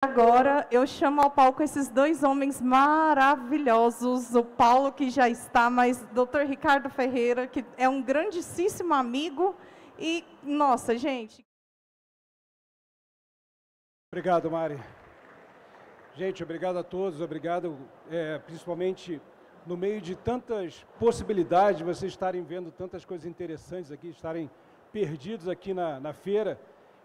Agora eu chamo ao palco esses dois homens maravilhosos, o Paulo que já está, mas Dr. Ricardo Ferreira, que é um grandíssimo amigo e, nossa, gente. Obrigado, Mari. Gente, obrigado a todos, obrigado principalmente no meio de tantas possibilidades, vocês estarem vendo tantas coisas interessantes aqui, estarem perdidos aqui na feira,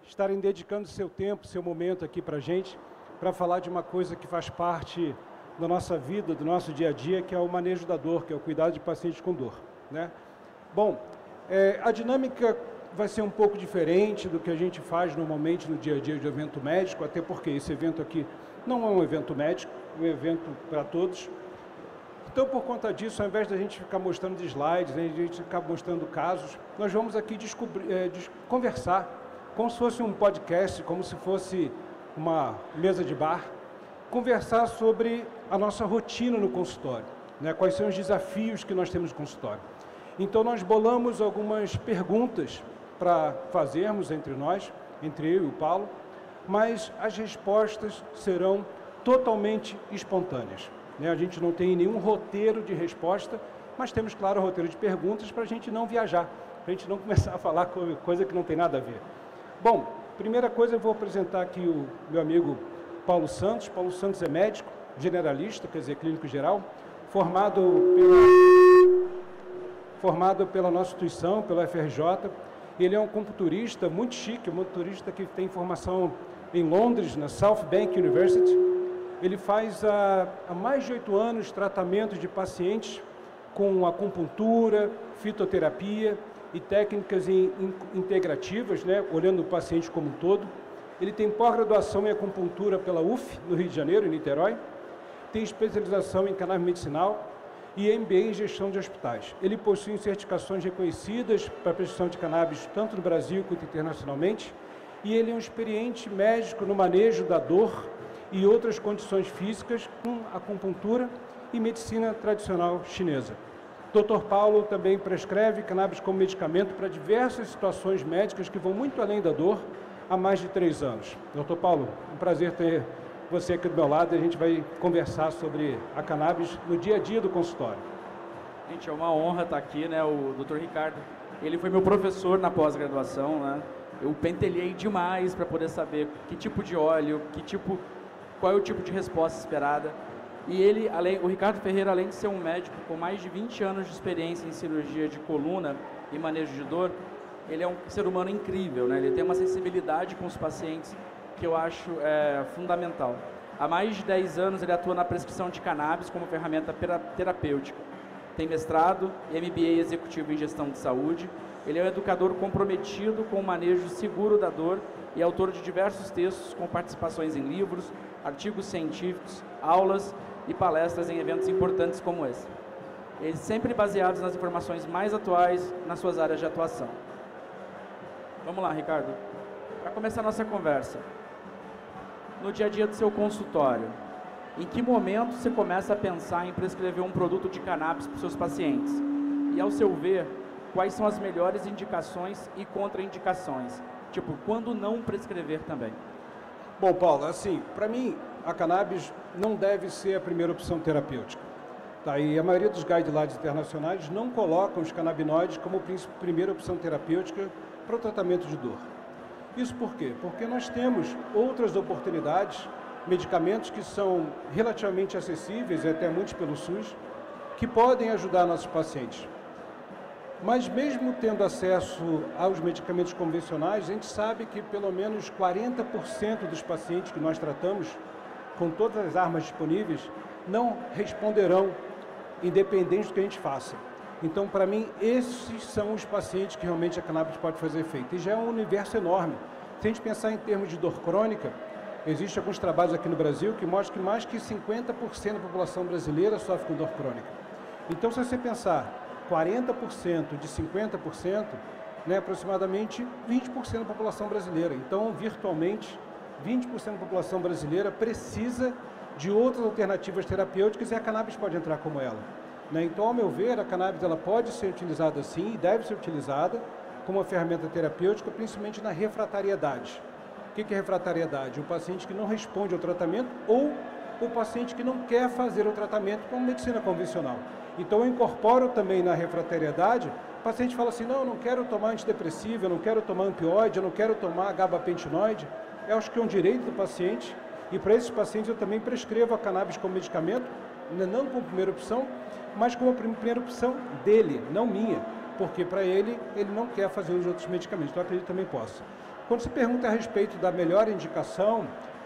estarem dedicando seu tempo, seu momento aqui para a gente, para falar de uma coisa que faz parte da nossa vida, do nosso dia a dia, que é o manejo da dor, que é o cuidado de pacientes com dor, né? Bom, a dinâmica vai ser um pouco diferente do que a gente faz normalmente no dia a dia de evento médico, até porque esse evento aqui não é um evento médico, é um evento para todos. Então, por conta disso, ao invés da gente ficar mostrando slides, a gente ficar mostrando casos, nós vamos aqui conversar, como se fosse um podcast, como se fosse uma mesa de bar, conversar sobre a nossa rotina no consultório, né? Quais são os desafios que nós temos no consultório. Então, nós bolamos algumas perguntas para fazermos entre nós, entre eu e o Paulo, mas as respostas serão totalmente espontâneas, né? A gente não tem nenhum roteiro de resposta, mas temos, claro, o roteiro de perguntas para a gente não viajar, para a gente não começar a falar coisa que não tem nada a ver. Bom, primeira coisa, eu vou apresentar aqui o meu amigo Paulo Santos. Paulo Santos é médico, generalista, quer dizer, clínico geral, formado pela nossa instituição, pela FRJ. Ele é um computurista muito chique, um computurista que tem formação em Londres, na South Bank University. Ele faz há mais de 8 anos tratamento de pacientes com acupuntura, fitoterapia e técnicas integrativas, né, olhando o paciente como um todo. Ele tem pós-graduação em acupuntura pela UF, no Rio de Janeiro, em Niterói. Tem especialização em cannabis medicinal e MBA em gestão de hospitais. Ele possui certificações reconhecidas para a prescrição de cannabis, tanto no Brasil quanto internacionalmente. E ele é um experiente médico no manejo da dor e outras condições físicas com acupuntura e medicina tradicional chinesa. Dr. Paulo também prescreve cannabis como medicamento para diversas situações médicas que vão muito além da dor há mais de 3 anos. Dr. Paulo, um prazer ter você aqui do meu lado e a gente vai conversar sobre a cannabis no dia a dia do consultório. Gente, é uma honra estar aqui, né? O Dr. Ricardo, ele foi meu professor na pós-graduação, né? Eu pentelhei demais para poder saber que tipo de óleo, qual é o tipo de resposta esperada. E ele, o Ricardo Ferreira, além de ser um médico com mais de 20 anos de experiência em cirurgia de coluna e manejo de dor, ele é um ser humano incrível, né? Ele tem uma sensibilidade com os pacientes que eu acho fundamental. Há mais de 10 anos ele atua na prescrição de cannabis como ferramenta terapêutica. Tem mestrado, MBA executivo em gestão de saúde. Ele é um educador comprometido com o manejo seguro da dor e autor de diversos textos com participações em livros, artigos científicos, aulas e palestras em eventos importantes como esse. Eles sempre baseados nas informações mais atuais nas suas áreas de atuação. Vamos lá, Ricardo. Para começar a nossa conversa, no dia a dia do seu consultório, em que momento você começa a pensar em prescrever um produto de cannabis para os seus pacientes? E, ao seu ver, quais são as melhores indicações e contraindicações? Tipo, quando não prescrever também? Bom, Paulo, assim, para mim, a cannabis não deve ser a primeira opção terapêutica. Tá? E a maioria dos guidelines internacionais não colocam os canabinoides como primeira opção terapêutica para o tratamento de dor. Isso por quê? Porque nós temos outras oportunidades, medicamentos que são relativamente acessíveis, até muitos pelo SUS, que podem ajudar nossos pacientes. Mas mesmo tendo acesso aos medicamentos convencionais, a gente sabe que pelo menos 40% dos pacientes que nós tratamos, com todas as armas disponíveis, não responderão, independente do que a gente faça. Então, para mim, esses são os pacientes que realmente a cannabis pode fazer efeito. E já é um universo enorme. Se a gente pensar em termos de dor crônica, existem alguns trabalhos aqui no Brasil que mostram que mais que 50% da população brasileira sofre com dor crônica. Então, se você pensar 40% de 50%, né, aproximadamente 20% da população brasileira. Então, virtualmente, 20% da população brasileira precisa de outras alternativas terapêuticas e a cannabis pode entrar como ela. Né? Então, ao meu ver, a cannabis ela pode ser utilizada sim e deve ser utilizada como uma ferramenta terapêutica, principalmente na refratariedade. O que é refratariedade? O paciente que não responde ao tratamento ou o paciente que não quer fazer o tratamento com medicina convencional. Então, eu incorporo também na refratariedade, o paciente fala assim, não, eu não quero tomar antidepressivo, eu não quero tomar opioide, eu não quero tomar gabapentinoide. Eu acho que é um direito do paciente, e para esses pacientes eu também prescrevo a cannabis como medicamento, não como primeira opção, mas como primeira opção dele, não minha, porque para ele não quer fazer os outros medicamentos, então eu acredito que também possa. Quando se pergunta a respeito da melhor indicação,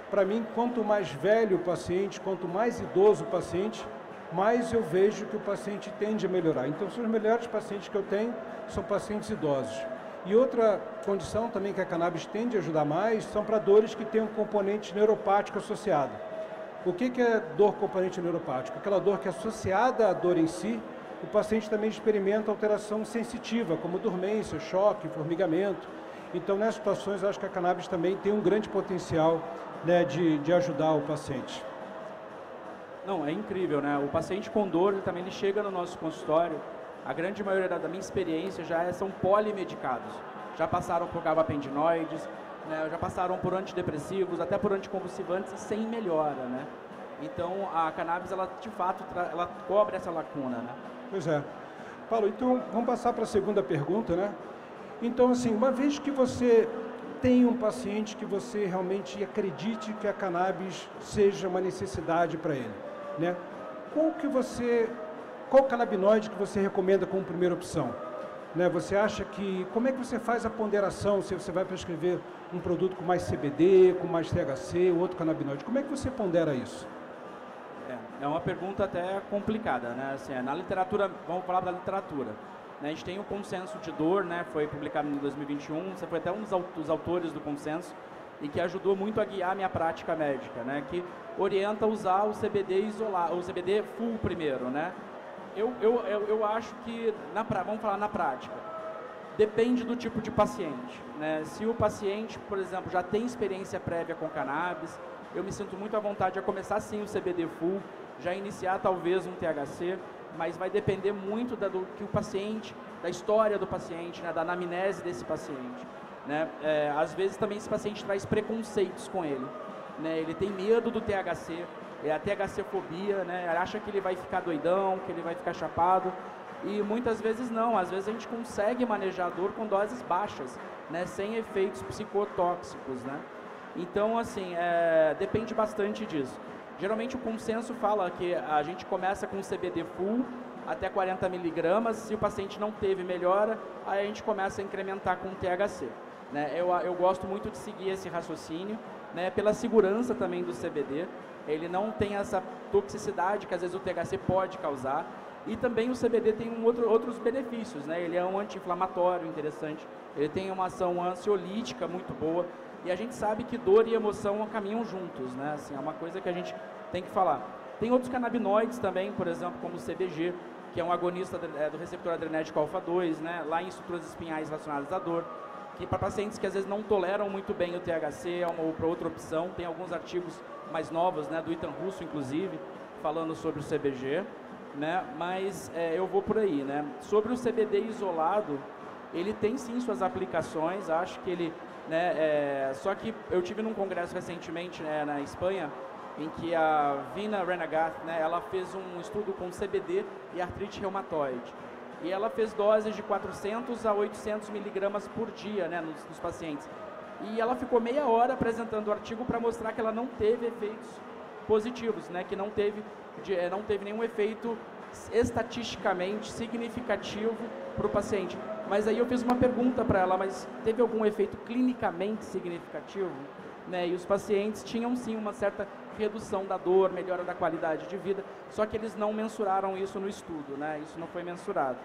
para mim, quanto mais velho o paciente, quanto mais idoso o paciente, mais eu vejo que o paciente tende a melhorar. Então, os melhores pacientes que eu tenho são pacientes idosos. E outra condição também que a cannabis tende a ajudar mais são para dores que têm um componente neuropático associado. O que é dor componente neuropático? Aquela dor que é associada à dor em si, o paciente também experimenta alteração sensitiva, como dormência, choque, formigamento. Então, nessas situações, eu acho que a cannabis também tem um grande potencial, né, de ajudar o paciente. Não, é incrível, né? O paciente com dor, ele chega no nosso consultório, a grande maioria da minha experiência são polimedicados. Já passaram por gabapentinoides, né, já passaram por antidepressivos, até por anticonvulsivantes, e sem melhora, né? Então, a cannabis, ela, de fato, ela cobre essa lacuna, né? Pois é. Paulo, então, vamos passar para a segunda pergunta, né? Então, assim, uma vez que você tem um paciente que você realmente acredite que a cannabis seja uma necessidade para ele, né? Qual canabinoide que você recomenda como primeira opção? Né? Você acha que, como é que você faz a ponderação, se você vai prescrever um produto com mais CBD, com mais THC, outro canabinoide, como é que você pondera isso? É uma pergunta até complicada, né? Assim, na literatura, vamos falar da literatura. A gente tem o consenso de dor, né? Foi publicado em 2021, você foi até um dos autores do consenso e que ajudou muito a guiar a minha prática médica, né? Que orienta a usar o CBD isolado, o CBD full primeiro, né? Eu acho que, vamos falar na prática, depende do tipo de paciente, né? Se o paciente, por exemplo, já tem experiência prévia com cannabis, eu me sinto muito à vontade a começar sim o CBD full, já iniciar talvez um THC, mas vai depender muito do que o paciente, da história do paciente, né, da anamnese desse paciente, né? Às vezes também esse paciente traz preconceitos com ele, né? Ele tem medo do THC, a THC-fobia, né? Acha que ele vai ficar doidão, que ele vai ficar chapado, e muitas vezes não, às vezes a gente consegue manejar a dor com doses baixas, né, sem efeitos psicotóxicos, né? Então, assim, depende bastante disso. Geralmente o consenso fala que a gente começa com CBD full até 40 miligramas, se o paciente não teve melhora, aí a gente começa a incrementar com THC. Né? Eu gosto muito de seguir esse raciocínio, né, pela segurança também do CBD, ele não tem essa toxicidade que às vezes o THC pode causar, e também o CBD tem outros benefícios, né? Ele é um anti-inflamatório interessante, ele tem uma ação ansiolítica muito boa, e a gente sabe que dor e emoção caminham juntos, né? Assim, é uma coisa que a gente tem que falar. Tem outros canabinoides também, por exemplo, como o CBG, que é um agonista do receptor adrenérgico alfa-2, né? Lá em estruturas espinhais relacionadas à dor, que para pacientes que às vezes não toleram muito bem o THC, é uma outra opção. Tem alguns artigos mais novos, né? Do Ethan Russo, inclusive, falando sobre o CBG, né? Mas eu vou por aí, né? Sobre o CBD isolado, ele tem sim suas aplicações, acho que ele... Né, só que eu tive num congresso recentemente, né, na Espanha, em que a Vina Renagath, né, ela fez um estudo com CBD e artrite reumatoide. E ela fez doses de 400 a 800 miligramas por dia, né, nos pacientes. E ela ficou meia hora apresentando o artigo para mostrar que ela não teve efeitos positivos, né, que não teve nenhum efeito estatisticamente significativo para o paciente. Mas aí eu fiz uma pergunta para ela, mas teve algum efeito clinicamente significativo? Né? E os pacientes tinham sim uma certa redução da dor, melhora da qualidade de vida, só que eles não mensuraram isso no estudo, né? Isso não foi mensurado.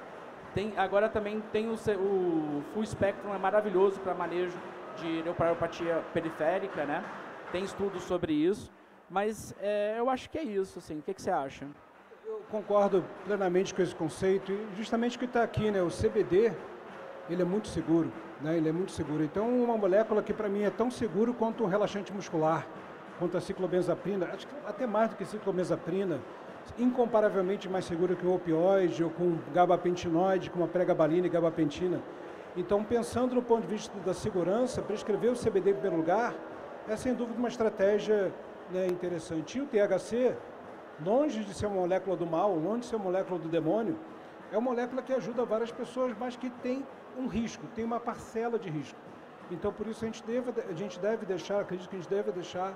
Agora também tem o Full Spectrum, é maravilhoso para manejo de neuropatía periférica, né? Tem estudos sobre isso, mas eu acho que é isso, assim. O que você acha? Eu concordo plenamente com esse conceito, e justamente o que está aqui, né? O CBD, ele é muito seguro, né? Ele é muito seguro. Então, uma molécula que para mim é tão seguro quanto um relaxante muscular, quanto a ciclobenzaprina, acho que até mais do que ciclobenzaprina, incomparavelmente mais seguro que um opioide ou com gabapentinoide, como a pregabalina e gabapentina. Então, pensando no ponto de vista da segurança, prescrever o CBD em primeiro lugar é sem dúvida uma estratégia, né, interessante. E o THC, longe de ser uma molécula do mal, longe de ser uma molécula do demônio, é uma molécula que ajuda várias pessoas, mas que tem um risco, tem uma parcela de risco. Então, por isso, a gente deve deixar, acredito que a gente deve deixar,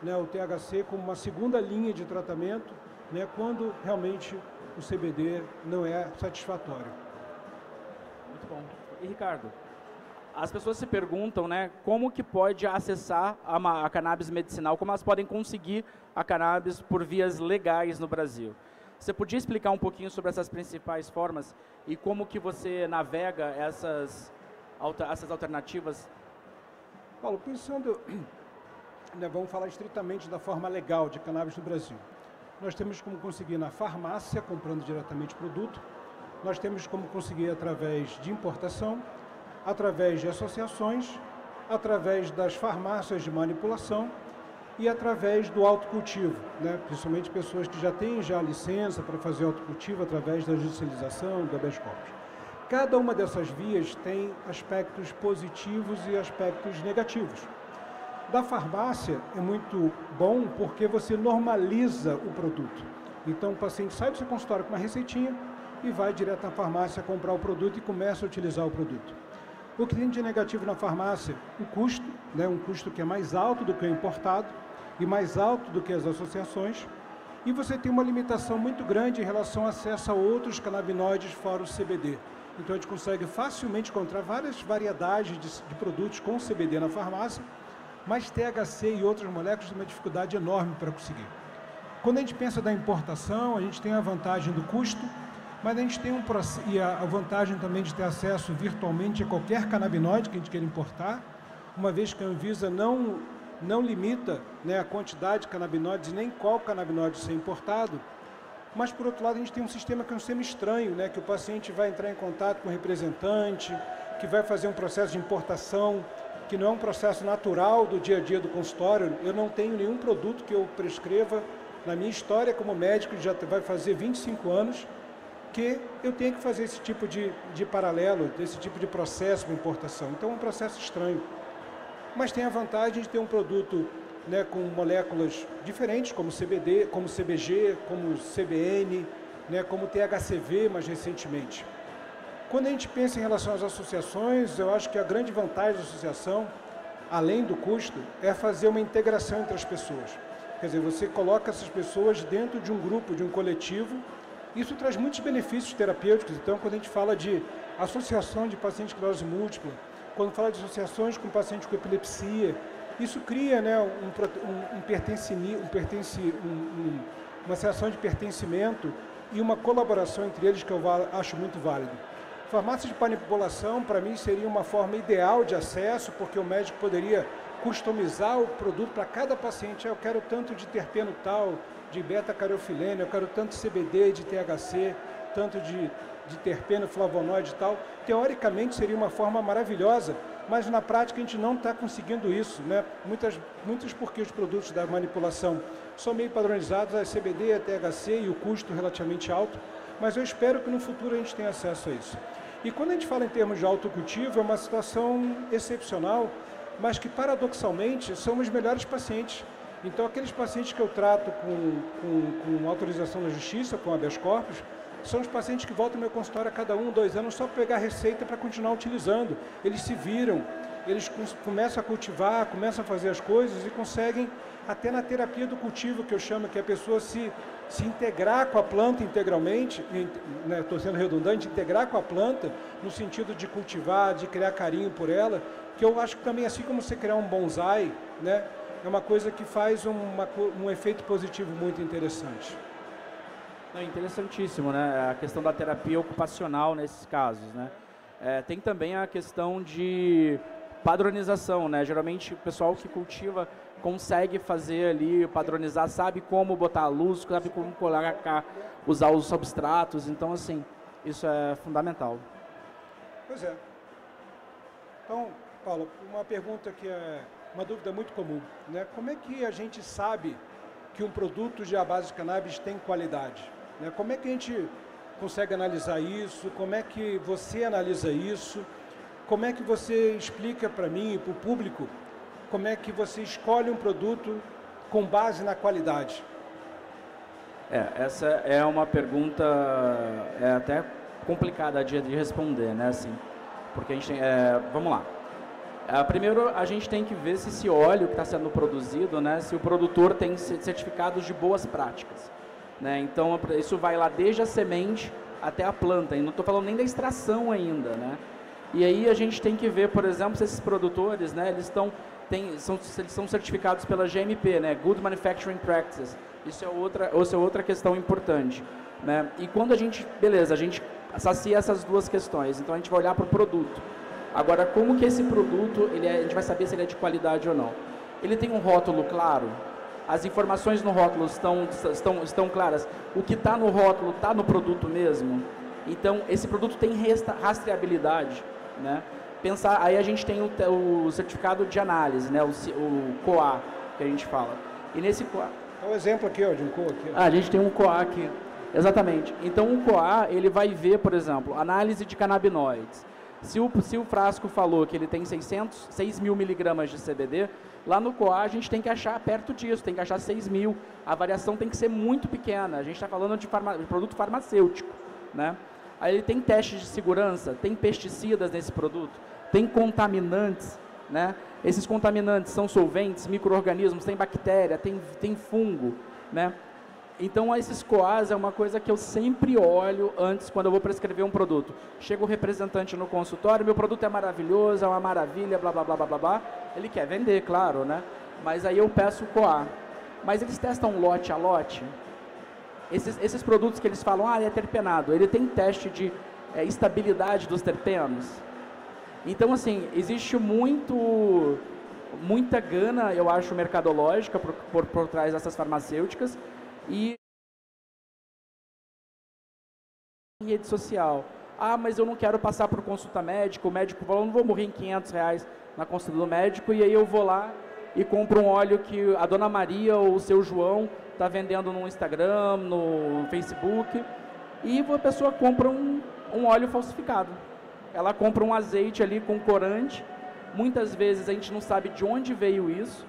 né, o THC como uma segunda linha de tratamento, né, quando realmente o CBD não é satisfatório. Muito bom. E, Ricardo, as pessoas se perguntam, né, como que pode acessar a cannabis medicinal, como elas podem conseguir a cannabis por vias legais no Brasil. Você podia explicar um pouquinho sobre essas principais formas e como que você navega essas alternativas? Paulo, pensando, né, vamos falar estritamente da forma legal de cannabis no Brasil. Nós temos como conseguir na farmácia, comprando diretamente o produto. Nós temos como conseguir através de importação, através de associações, através das farmácias de manipulação e através do autocultivo, né? Principalmente pessoas que já têm licença para fazer autocultivo através da judicialização do habeas corpus. Cada uma dessas vias tem aspectos positivos e aspectos negativos. Da farmácia é muito bom porque você normaliza o produto. Então o paciente sai do seu consultório com uma receitinha e vai direto na farmácia comprar o produto e começa a utilizar o produto. O que tem de negativo na farmácia? O custo, né? Um custo que é mais alto do que o importado e mais alto do que as associações. E você tem uma limitação muito grande em relação ao acesso a outros canabinoides fora o CBD. Então a gente consegue facilmente encontrar várias variedades de produtos com CBD na farmácia, mas THC e outras moléculas têm uma dificuldade enorme para conseguir. Quando a gente pensa da importação, a gente tem a vantagem do custo, mas a gente tem a vantagem também de ter acesso virtualmente a qualquer canabinoide que a gente queira importar, uma vez que a Anvisa não limita, né, a quantidade de canabinoides e nem qual canabinoide ser importado. Mas, por outro lado, a gente tem um sistema que é um sistema estranho, né, que o paciente vai entrar em contato com o representante, que vai fazer um processo de importação, que não é um processo natural do dia a dia do consultório. Eu não tenho nenhum produto que eu prescreva na minha história como médico, já vai fazer 25 anos, que eu tenho que fazer esse tipo de paralelo, desse tipo de processo de importação. Então é um processo estranho. Mas tem a vantagem de ter um produto, né, com moléculas diferentes, como CBD, como CBG, como CBN, né, como THCV mais recentemente. Quando a gente pensa em relação às associações, eu acho que a grande vantagem da associação, além do custo, é fazer uma integração entre as pessoas. Quer dizer, você coloca essas pessoas dentro de um grupo, de um coletivo. Isso traz muitos benefícios terapêuticos. Então, quando a gente fala de associação de pacientes com esclerose múltipla, quando fala de associações com pacientes com epilepsia, isso cria, né, uma sensação de pertencimento e uma colaboração entre eles que eu acho muito válido. Farmácia de manipulação, para mim, seria uma forma ideal de acesso, porque o médico poderia customizar o produto para cada paciente. Eu quero tanto de terpeno tal, de beta-carofileno, eu quero tanto de CBD, de THC, tanto de terpeno, flavonoide e tal. Teoricamente seria uma forma maravilhosa, mas na prática a gente não está conseguindo isso, né? Muitos porque os produtos da manipulação são meio padronizados, a CBD, a THC e o custo relativamente alto, mas eu espero que no futuro a gente tenha acesso a isso. E quando a gente fala em termos de autocultivo, é uma situação excepcional, mas que paradoxalmente são os melhores pacientes. Então, aqueles pacientes que eu trato com autorização da justiça, com habeas corpus, são os pacientes que voltam ao meu consultório a cada 1, 2 anos só para pegar a receita para continuar utilizando. Eles se viram, eles começam a cultivar, começam a fazer as coisas e conseguem, até na terapia do cultivo, que eu chamo, que a pessoa se integrar com a planta integralmente, estou sendo redundante, integrar com a planta, no sentido de cultivar, de criar carinho por ela, que eu acho que também, assim como você criar um bonsai, né, é uma coisa que faz um efeito positivo muito interessante. É interessantíssimo, né? A questão da terapia ocupacional nesses casos, né? Tem também a questão de padronização, né? Geralmente o pessoal que cultiva consegue fazer ali, padronizar, sabe como botar a luz, sabe como colocar, usar os substratos. Então, assim, isso é fundamental. Pois é. Então, Paulo, uma pergunta que é uma dúvida muito comum, né? Como é que a gente sabe que um produto de à base de cannabis tem qualidade, né? Como é que a gente consegue analisar isso? Como é que você analisa isso? Como é que você explica para mim e para o público como é que você escolhe um produto com base na qualidade? Essa é uma pergunta até complicada de responder, né? Assim, porque a gente tem, vamos lá. Primeiro, a gente tem que ver se esse óleo que está sendo produzido, né, se o produtor tem certificados de boas práticas, né? Então, isso vai lá desde a semente até a planta, e não estou falando nem da extração ainda, né? E aí a gente tem que ver, por exemplo, se esses produtores, né, eles são certificados pela GMP, né, Good Manufacturing Practices. Isso é outra questão importante, né? E quando a gente sacia essas duas questões, então a gente vai olhar para o produto. Agora, como que esse produto, a gente vai saber se ele é de qualidade ou não? Ele tem um rótulo claro? As informações no rótulo estão claras? O que está no rótulo está no produto mesmo? Então, esse produto tem rastreabilidade, né? Aí a gente tem o certificado de análise, né? O COA, que a gente fala. E nesse COA... Dá um exemplo aqui, ó, de um COA aqui. A gente tem um COA aqui. Exatamente. Então, o COA, ele vai ver, por exemplo, análise de canabinoides. Se o frasco falou que ele tem 6.000 miligramas de CBD, lá no COA a gente tem que achar perto disso, tem que achar 6.000. A variação tem que ser muito pequena. A gente está falando de produto farmacêutico, né? Aí ele tem testes de segurança, tem pesticidas nesse produto, tem contaminantes, né? Esses contaminantes são solventes, micro-organismos, tem bactéria, tem fungo, né? Então, esses COAs é uma coisa que eu sempre olho antes, quando eu vou prescrever um produto. Chega o representante no consultório, meu produto é maravilhoso, é uma maravilha, blá, blá, blá, blá, blá, blá. Ele quer vender, claro, né? Mas aí eu peço o COA. Mas eles testam lote a lote. Esses produtos que eles falam, é terpenado, ele tem teste de estabilidade dos terpenos. Então, assim, existe muita gana, eu acho, mercadológica por trás dessas farmacêuticas. E em rede social, mas eu não quero passar por consulta médica, o médico falou, não vou morrer em R$500 na consulta do médico, e aí eu vou lá e compro um óleo que a dona Maria ou o seu João está vendendo no Instagram, no Facebook, e a pessoa compra um óleo falsificado. Ela compra um azeite ali com corante, muitas vezes a gente não sabe de onde veio isso.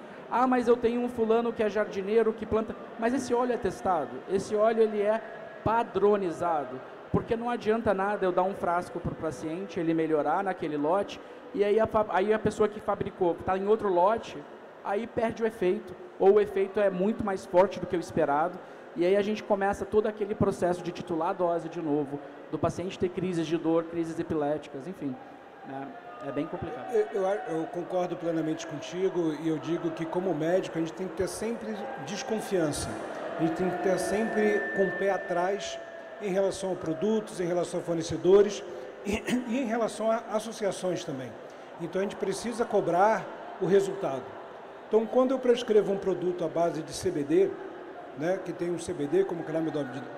Mas eu tenho um fulano que é jardineiro, que planta... Mas esse óleo é testado, esse óleo ele é padronizado, porque não adianta nada eu dar um frasco para o paciente, ele melhorar naquele lote, e aí a pessoa que fabricou, está em outro lote, aí perde o efeito, ou o efeito é muito mais forte do que o esperado, e aí a gente começa todo aquele processo de titular a dose de novo, do paciente ter crises de dor, crises epiléticas, enfim, né? É bem complicado. Eu concordo plenamente contigo e eu digo que, como médico, a gente tem que ter sempre desconfiança. A gente tem que ter sempre com o pé atrás em relação a produtos, em relação a fornecedores e em relação a associações também. Então, a gente precisa cobrar o resultado. Então, quando eu prescrevo um produto à base de CBD, né, que tem um CBD como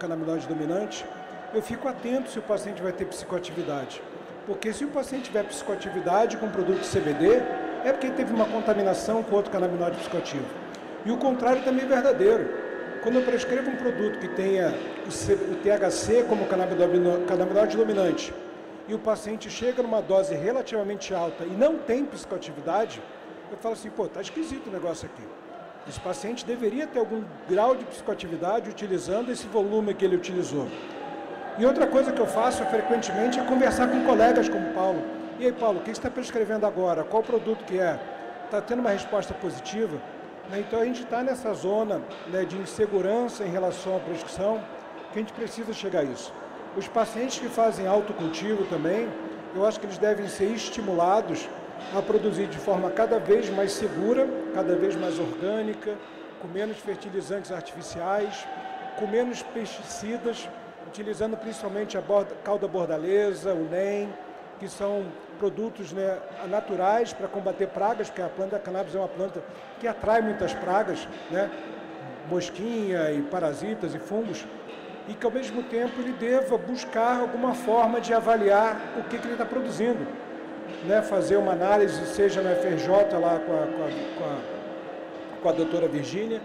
canabinoide dominante, eu fico atento se o paciente vai ter psicoatividade. Porque se o paciente tiver psicoatividade com produto de CBD, é porque teve uma contaminação com outro canabinoide psicoativo. E o contrário também é verdadeiro. Quando eu prescrevo um produto que tenha o THC como canabinoide dominante, e o paciente chega numa dose relativamente alta e não tem psicoatividade, eu falo assim, está esquisito o negócio aqui. Esse paciente deveria ter algum grau de psicoatividade utilizando esse volume que ele utilizou. E outra coisa que eu faço frequentemente é conversar com colegas como o Paulo. E aí, Paulo, o que você está prescrevendo agora? Qual produto que é? Está tendo uma resposta positiva? Então, a gente está nessa zona, né, de insegurança em relação à prescrição, que a gente precisa chegar a isso. Os pacientes que fazem autocultivo também, eu acho que eles devem ser estimulados a produzir de forma cada vez mais segura, cada vez mais orgânica, com menos fertilizantes artificiais, com menos pesticidas, utilizando principalmente a calda bordaleza, o NEM, que são produtos, né, naturais para combater pragas, porque a planta da cannabis é uma planta que atrai muitas pragas, né, mosquinha e parasitas e fungos, e que ao mesmo tempo ele deva buscar alguma forma de avaliar o que ele está produzindo, né, fazer uma análise, seja na FRJ lá com a doutora Virgínia,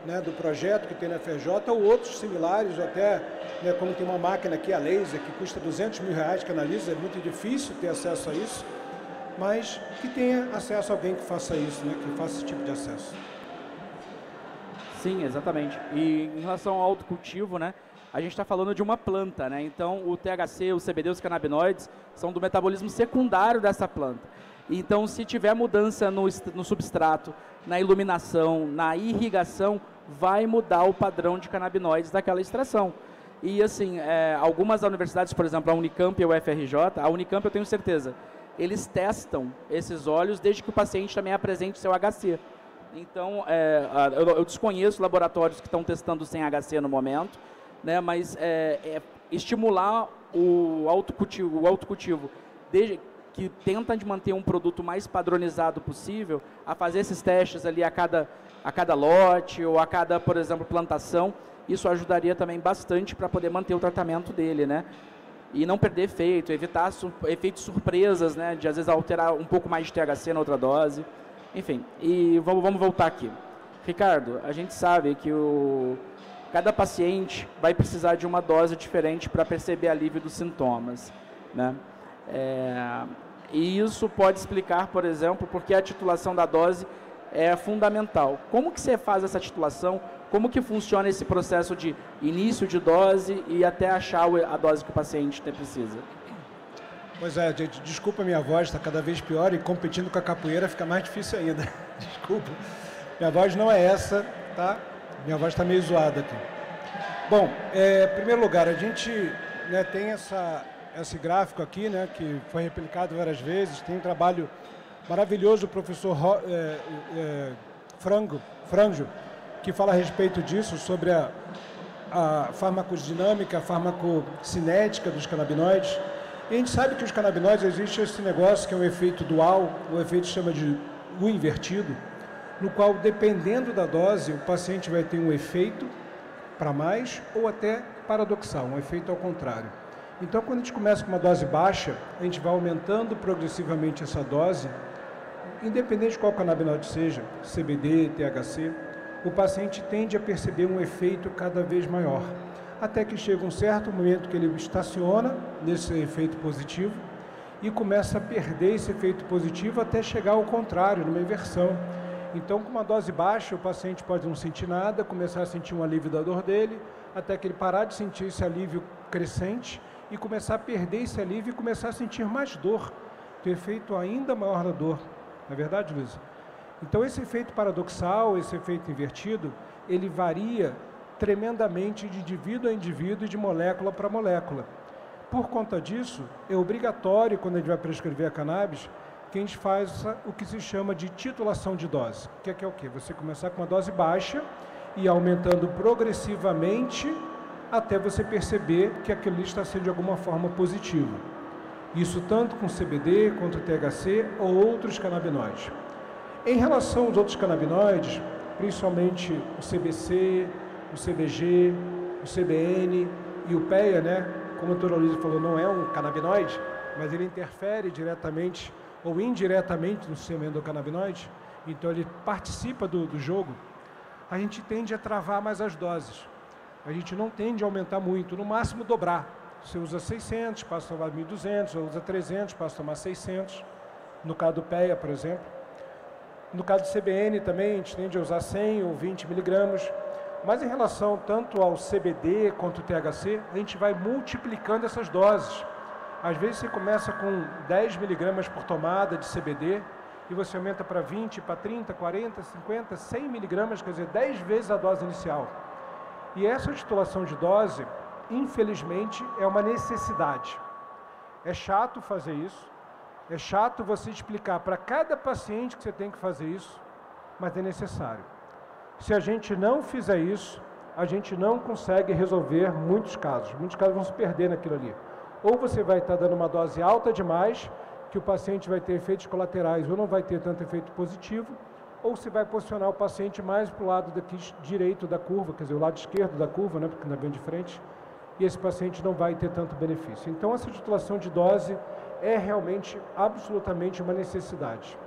né, do projeto que tem na FRJ, ou outros similares, até, né, como tem uma máquina aqui, a laser, que custa R$200 mil, que analisa, é muito difícil ter acesso a isso, mas que tenha acesso a alguém que faça isso, né, que faça esse tipo de acesso. Sim, exatamente. E em relação ao autocultivo, né, a gente está falando de uma planta, né? Então o THC, o CBD, os canabinoides são do metabolismo secundário dessa planta. Então, se tiver mudança no substrato, na iluminação, na irrigação, vai mudar o padrão de canabinoides daquela extração. E assim, algumas universidades, por exemplo, a Unicamp e o FRJ, a Unicamp eu tenho certeza, eles testam esses óleos desde que o paciente também apresente seu HC. Então, eu desconheço laboratórios que estão testando sem HC no momento, né, mas estimular o autocultivo desde que tenta de manter um produto mais padronizado possível, a fazer esses testes ali a cada lote ou a cada, por exemplo, plantação, isso ajudaria também bastante para poder manter o tratamento dele, né? E não perder efeito, evitar efeitos surpresas, né? De às vezes alterar um pouco mais de THC na outra dose. Enfim, e vamos voltar aqui. Ricardo, a gente sabe que cada paciente vai precisar de uma dose diferente para perceber alívio dos sintomas, né? E isso pode explicar, por exemplo, porque a titulação da dose é fundamental. Como que você faz essa titulação? Como que funciona esse processo de início de dose e até achar a dose que o paciente precisa? Pois é, gente, desculpa, minha voz está cada vez pior e competindo com a capoeira fica mais difícil ainda. Desculpa. Minha voz não é essa, tá? Minha voz está meio zoada aqui. Bom, em primeiro lugar, a gente, né, tem esse gráfico aqui, né, que foi replicado várias vezes, tem um trabalho maravilhoso do professor Franjo, que fala a respeito disso, sobre a farmacodinâmica, a farmacocinética dos canabinoides. E a gente sabe que os canabinoides, existe esse negócio que é um efeito dual, o efeito chama de U invertido, no qual, dependendo da dose, o paciente vai ter um efeito para mais ou até paradoxal, um efeito ao contrário. Então, quando a gente começa com uma dose baixa, a gente vai aumentando progressivamente essa dose, independente de qual canabinoide seja, CBD, THC, o paciente tende a perceber um efeito cada vez maior, até que chega um certo momento que ele estaciona nesse efeito positivo e começa a perder esse efeito positivo até chegar ao contrário, numa inversão. Então, com uma dose baixa, o paciente pode não sentir nada, começar a sentir um alívio da dor dele, até que ele parar de sentir esse alívio crescente e começar a perder esse alívio e começar a sentir mais dor, ter efeito ainda maior da dor. Não é verdade, Luísa? Então, esse efeito paradoxal, esse efeito invertido, ele varia tremendamente de indivíduo a indivíduo e de molécula para molécula. Por conta disso, é obrigatório, quando a gente vai prescrever a cannabis, que a gente faz o que se chama de titulação de dose. Que é o quê? Você começar com uma dose baixa e aumentando progressivamente até você perceber que aquilo está sendo de alguma forma positivo. Isso tanto com CBD quanto THC ou outros canabinoides. Em relação aos outros canabinoides, principalmente o CBC, o CBG, o CBN e o PEA, né? Como a doutora Luísa falou, não é um canabinoide, mas ele interfere diretamente ou indiretamente no sistema endocannabinoide, então ele participa do jogo. A gente tende a travar mais as doses. A gente não tende a aumentar muito, no máximo dobrar. Você usa 600, passa a tomar 1.200, ou usa 300, passa a tomar 600. No caso do PEA, por exemplo. No caso do CBN também, a gente tende a usar 100 ou 20 miligramas. Mas em relação tanto ao CBD quanto ao THC, a gente vai multiplicando essas doses. Às vezes você começa com 10 miligramas por tomada de CBD e você aumenta para 20, para 30, 40, 50, 100 miligramas, quer dizer, 10 vezes a dose inicial. E essa titulação de dose, infelizmente, é uma necessidade. É chato fazer isso, é chato você explicar para cada paciente que você tem que fazer isso, mas é necessário. Se a gente não fizer isso, a gente não consegue resolver muitos casos vão se perder naquilo ali. Ou você vai estar dando uma dose alta demais, que o paciente vai ter efeitos colaterais ou não vai ter tanto efeito positivo, ou você vai posicionar o paciente mais para o lado daqui direito da curva, quer dizer, o lado esquerdo da curva, né, porque não é bem de frente, e esse paciente não vai ter tanto benefício. Então, essa titulação de dose é realmente, absolutamente uma necessidade.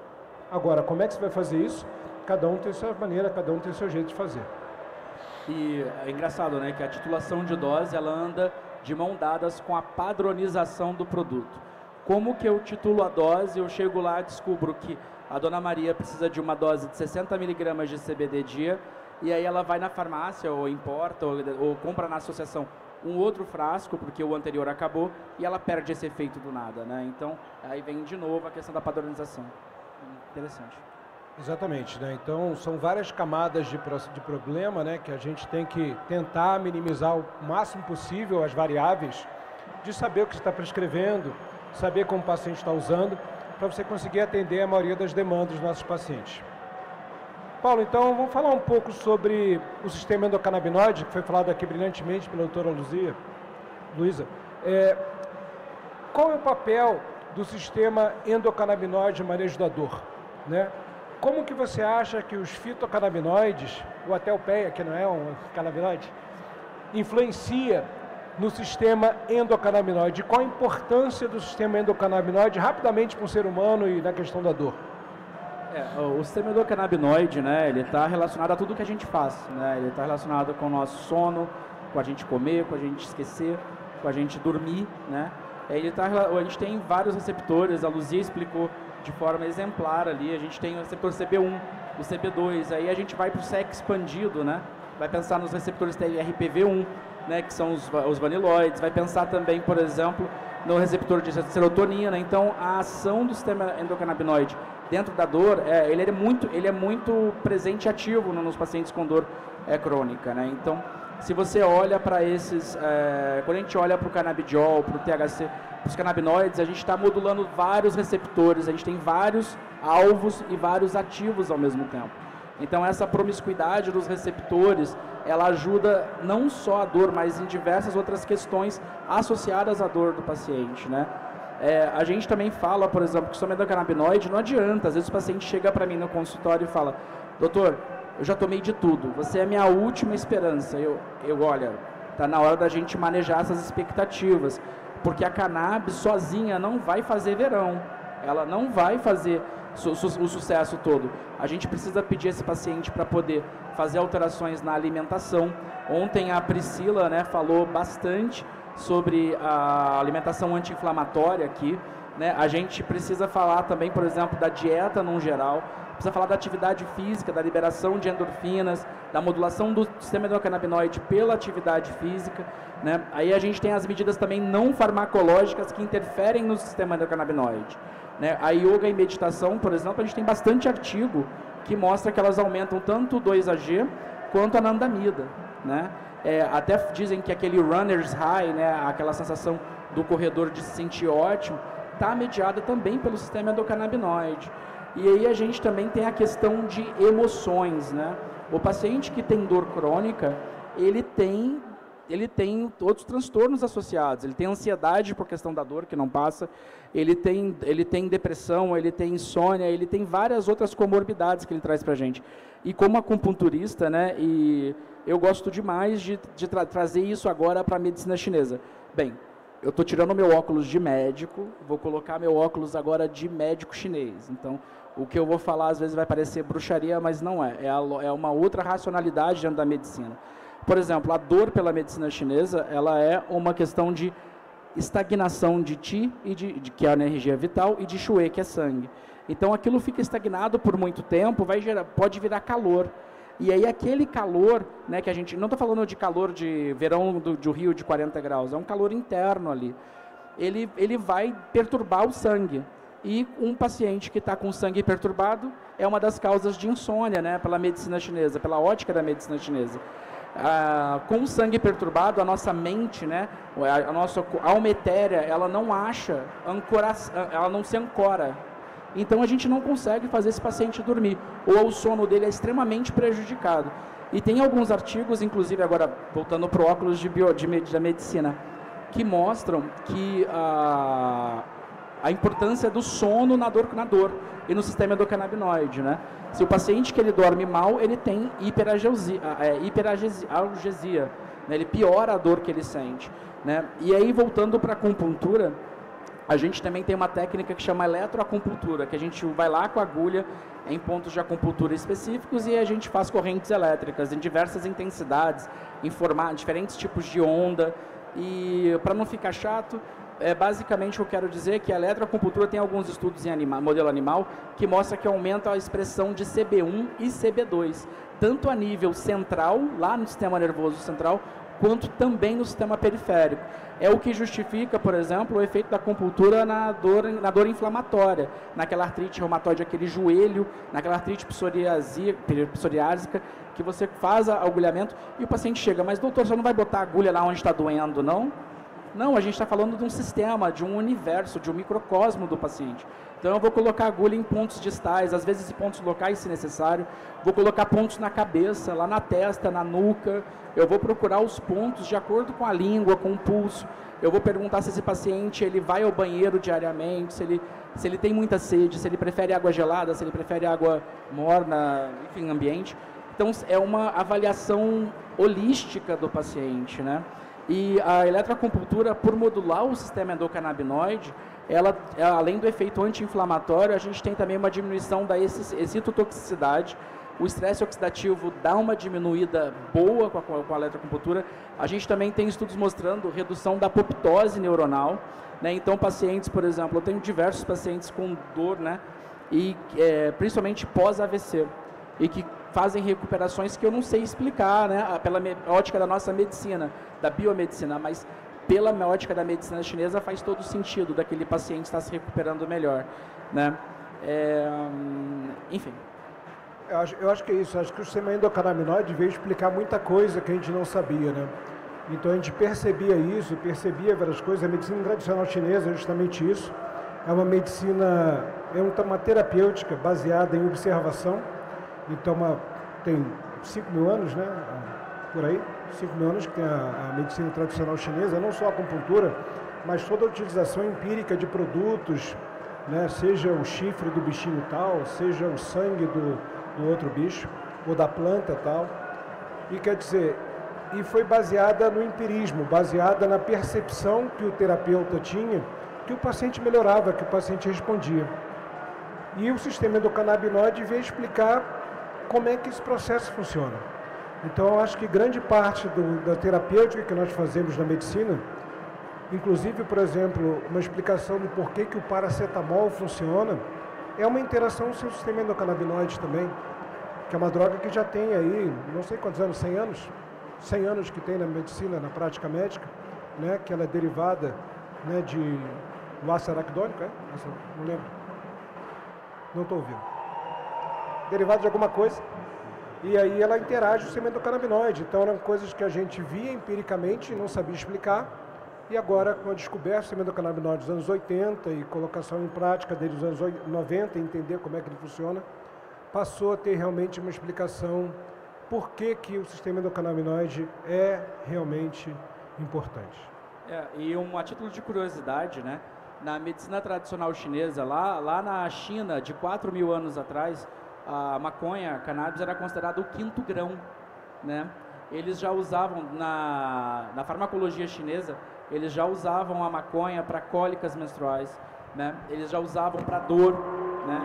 Agora, como é que você vai fazer isso? Cada um tem sua maneira, cada um tem seu jeito de fazer. E é engraçado, né, que a titulação de dose, ela anda de mão dadas com a padronização do produto. como que eu titulo a dose, eu chego lá e descubro que a dona Maria precisa de uma dose de 60 miligramas de CBD dia, e aí ela vai na farmácia, ou importa, ou compra na associação um outro frasco, porque o anterior acabou, e ela perde esse efeito do nada, né? Então, aí vem de novo a questão da padronização. Interessante. Exatamente, né? Então, são várias camadas de problema, né, que a gente tem que tentar minimizar o máximo possível as variáveis de saber o que você está prescrevendo, saber como o paciente está usando, para você conseguir atender a maioria das demandas dos nossos pacientes. Paulo, então vamos falar um pouco sobre o sistema endocannabinoide, que foi falado aqui brilhantemente pela doutora Luísa. Qual é o papel do sistema endocannabinoide de manejo da dor, né? Como que você acha que os fitocannabinoides, o até o PEA, que não é um canabinoide, influencia no sistema endocannabinoide? Qual a importância do sistema endocannabinoide rapidamente para o ser humano e na questão da dor? O sistema endocannabinoide, né, ele está relacionado a tudo que a gente faz, né? Ele está relacionado com o nosso sono, com a gente comer, com a gente esquecer, com a gente dormir, né? A gente tem vários receptores, a Luzia explicou de forma exemplar ali, a gente tem o receptor CB1, o CB2, aí a gente vai para o SEC expandido, né? Vai pensar nos receptores TRPV1, né, que são os vaniloides, vai pensar também, por exemplo, no receptor de serotonina. Então, a ação do sistema endocannabinoide dentro da dor, ele é muito presente e ativo nos pacientes com dor crônica, né? Então, se você olha para esses, quando a gente olha para o canabidiol, para o THC, para os canabinoides, a gente está modulando vários receptores, a gente tem vários alvos e vários ativos ao mesmo tempo. Então, essa promiscuidade dos receptores, ela ajuda não só a dor, mas em diversas outras questões associadas à dor do paciente, né? A gente também fala, por exemplo, que o sistema endocannabinoide não adianta. Às vezes o paciente chega para mim no consultório e fala: doutor, eu já tomei de tudo, você é a minha última esperança. Olha, está na hora da gente manejar essas expectativas, porque a cannabis sozinha não vai fazer verão, ela não vai fazer o sucesso todo. A gente precisa pedir esse paciente para poder fazer alterações na alimentação. Ontem a Priscila, né, falou bastante sobre a alimentação anti-inflamatória aqui, né? A gente precisa falar também, por exemplo, da dieta no geral, precisa falar da atividade física, da liberação de endorfinas, da modulação do sistema endocannabinoide pela atividade física, né? Aí a gente tem as medidas também não farmacológicas que interferem no sistema endocannabinoide, né? A yoga e meditação, por exemplo, a gente tem bastante artigo que mostra que elas aumentam tanto o 2-AG quanto a anandamida, né? Até dizem que aquele runner's high, né, aquela sensação do corredor de se sentir ótimo, está mediada também pelo sistema endocannabinoide. E aí a gente também tem a questão de emoções, né? O paciente que tem dor crônica, ele tem outros transtornos associados. Ele tem ansiedade por questão da dor que não passa, ele tem depressão, ele tem insônia, ele tem várias outras comorbidades que ele traz para a gente. E como acupunturista, né, e eu gosto demais de trazer isso agora para a medicina chinesa. Bem, eu estou tirando meu óculos de médico, vou colocar meu óculos agora de médico chinês. Então, o que eu vou falar às vezes vai parecer bruxaria, mas não é. É uma outra racionalidade dentro da medicina. Por exemplo, a dor pela medicina chinesa, ela é uma questão de estagnação de Qi, que é a energia vital, e de Shui, que é sangue. Então, aquilo fica estagnado por muito tempo, pode virar calor. E aí, aquele calor, né, que a gente... Não estou falando de calor de verão do Rio de 40 graus, é um calor interno ali. Ele vai perturbar o sangue. E um paciente que está com o sangue perturbado é uma das causas de insônia, né, pela medicina chinesa, pela ótica da medicina chinesa. Com o sangue perturbado, a nossa mente, né, a nossa alma etérea, ela não acha ela não se ancora. Então a gente não consegue fazer esse paciente dormir, ou o sono dele é extremamente prejudicado. E tem alguns artigos, inclusive agora voltando para o óculos da medicina, que mostram que a importância do sono na dor e no sistema endocannabinoide, né? Se o paciente que ele dorme mal, ele tem hiperagesia, né? Ele piora a dor que ele sente, né? E aí, voltando para a acupuntura, a gente também tem uma técnica que chama eletroacupuntura, que a gente vai lá com a agulha em pontos de acupuntura específicos e a gente faz correntes elétricas em diversas intensidades, em diferentes tipos de onda. E para não ficar chato, basicamente eu quero dizer que a eletroacupuntura tem alguns estudos em modelo animal que mostra que aumenta a expressão de CB1 e CB2, tanto a nível central, lá no sistema nervoso central, quanto também no sistema periférico. É o que justifica, por exemplo, o efeito da acupuntura na dor inflamatória, naquela artrite reumatoide, aquele joelho, naquela artrite psoriásica, que você faz o agulhamento e o paciente chega, mas doutor, você não vai botar a agulha lá onde está doendo, não? Não, a gente está falando de um sistema, de um universo, de um microcosmo do paciente. Então eu vou colocar agulha em pontos distais, às vezes em pontos locais se necessário, vou colocar pontos na cabeça, lá na testa, na nuca, eu vou procurar os pontos de acordo com a língua, com o pulso, eu vou perguntar se esse paciente ele vai ao banheiro diariamente, se ele tem muita sede, se ele prefere água gelada, se ele prefere água morna, enfim, ambiente. Então é uma avaliação holística do paciente, né? E a eletroacupuntura, por modular o sistema endocannabinoide, ela, além do efeito anti-inflamatório, a gente tem também uma diminuição da excitotoxicidade. O estresse oxidativo dá uma diminuída boa com a eletroacupuntura. A gente também tem estudos mostrando redução da apoptose neuronal, né? Então, pacientes, por exemplo, eu tenho diversos pacientes com dor, né? E principalmente pós-AVC, e que fazem recuperações que eu não sei explicar, né? Pela ótica da nossa medicina, da biomedicina, mas pela ótica da medicina chinesa faz todo sentido daquele paciente estar se recuperando melhor, né? Enfim. Eu acho que é isso. Acho que o sistema endocannabinoide veio explicar muita coisa que a gente não sabia, né? Então a gente percebia isso, percebia várias coisas. A medicina tradicional chinesa é justamente isso. É uma medicina, uma terapêutica baseada em observação. Então tem 5.000 anos, né? Por aí, 5.000 anos que tem a medicina tradicional chinesa, não só a acupuntura, mas toda a utilização empírica de produtos, né? Seja o chifre do bichinho tal, seja o sangue do outro bicho, ou da planta tal. E quer dizer, e foi baseada no empirismo, baseada na percepção que o terapeuta tinha, que o paciente melhorava, que o paciente respondia. E o sistema endocannabinoide veio explicar como é que esse processo funciona. Então, eu acho que grande parte da terapêutica que nós fazemos na medicina, inclusive, por exemplo, uma explicação do porquê que o paracetamol funciona, é uma interação com o seu sistema endocannabinoide também, que é uma droga que já tem aí, não sei quantos anos, 100 anos? 100 anos que tem na medicina, na prática médica, né, que ela é derivada, né, do ácido araquidônico, não lembro. Não estou ouvindo. Derivado de alguma coisa, e aí ela interage com o sistema endocannabinoide. Então eram coisas que a gente via empiricamente e não sabia explicar, e agora com a descoberta do sistema endocannabinoide dos anos 80 e colocação em prática dele dos anos 90, entender como é que ele funciona, passou a ter realmente uma explicação por que o sistema endocannabinoide é realmente importante. E a título de curiosidade, né? Na medicina tradicional chinesa, lá na China, de 4.000 anos atrás, a maconha, a cannabis, era considerado o 5º grão, né? Eles já usavam, na farmacologia chinesa, eles já usavam a maconha para cólicas menstruais, né? Eles já usavam para dor, né?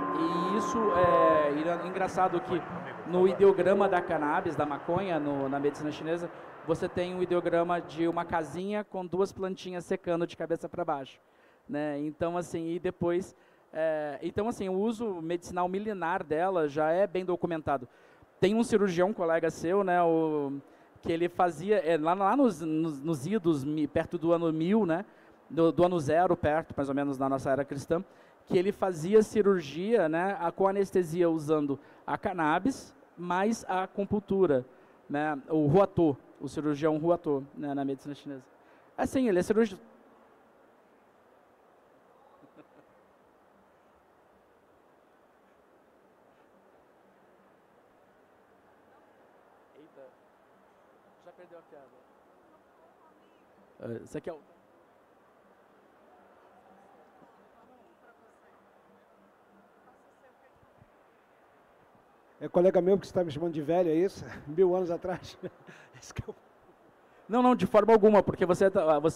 E isso é engraçado que no ideograma da cannabis, da maconha, na medicina chinesa, você tem um ideograma de uma casinha com 2 plantinhas secando de cabeça para baixo, né? Então, assim, e depois... então, assim, o uso medicinal milenar dela já é bem documentado. Tem um cirurgião, colega seu, né, que ele fazia, lá nos idos, perto do ano 1000, né, do ano 0, perto, mais ou menos, na nossa era cristã, que ele fazia cirurgia, né, com anestesia usando a cannabis mais a acupuntura, né, o Huatô, o cirurgião Huatô, né, na medicina chinesa. Assim, ele é cirurgião. Já perdeu a piada. Isso aqui é o... É colega meu que você está me chamando de velho, é isso? 1000 anos atrás? Não, de forma alguma, porque você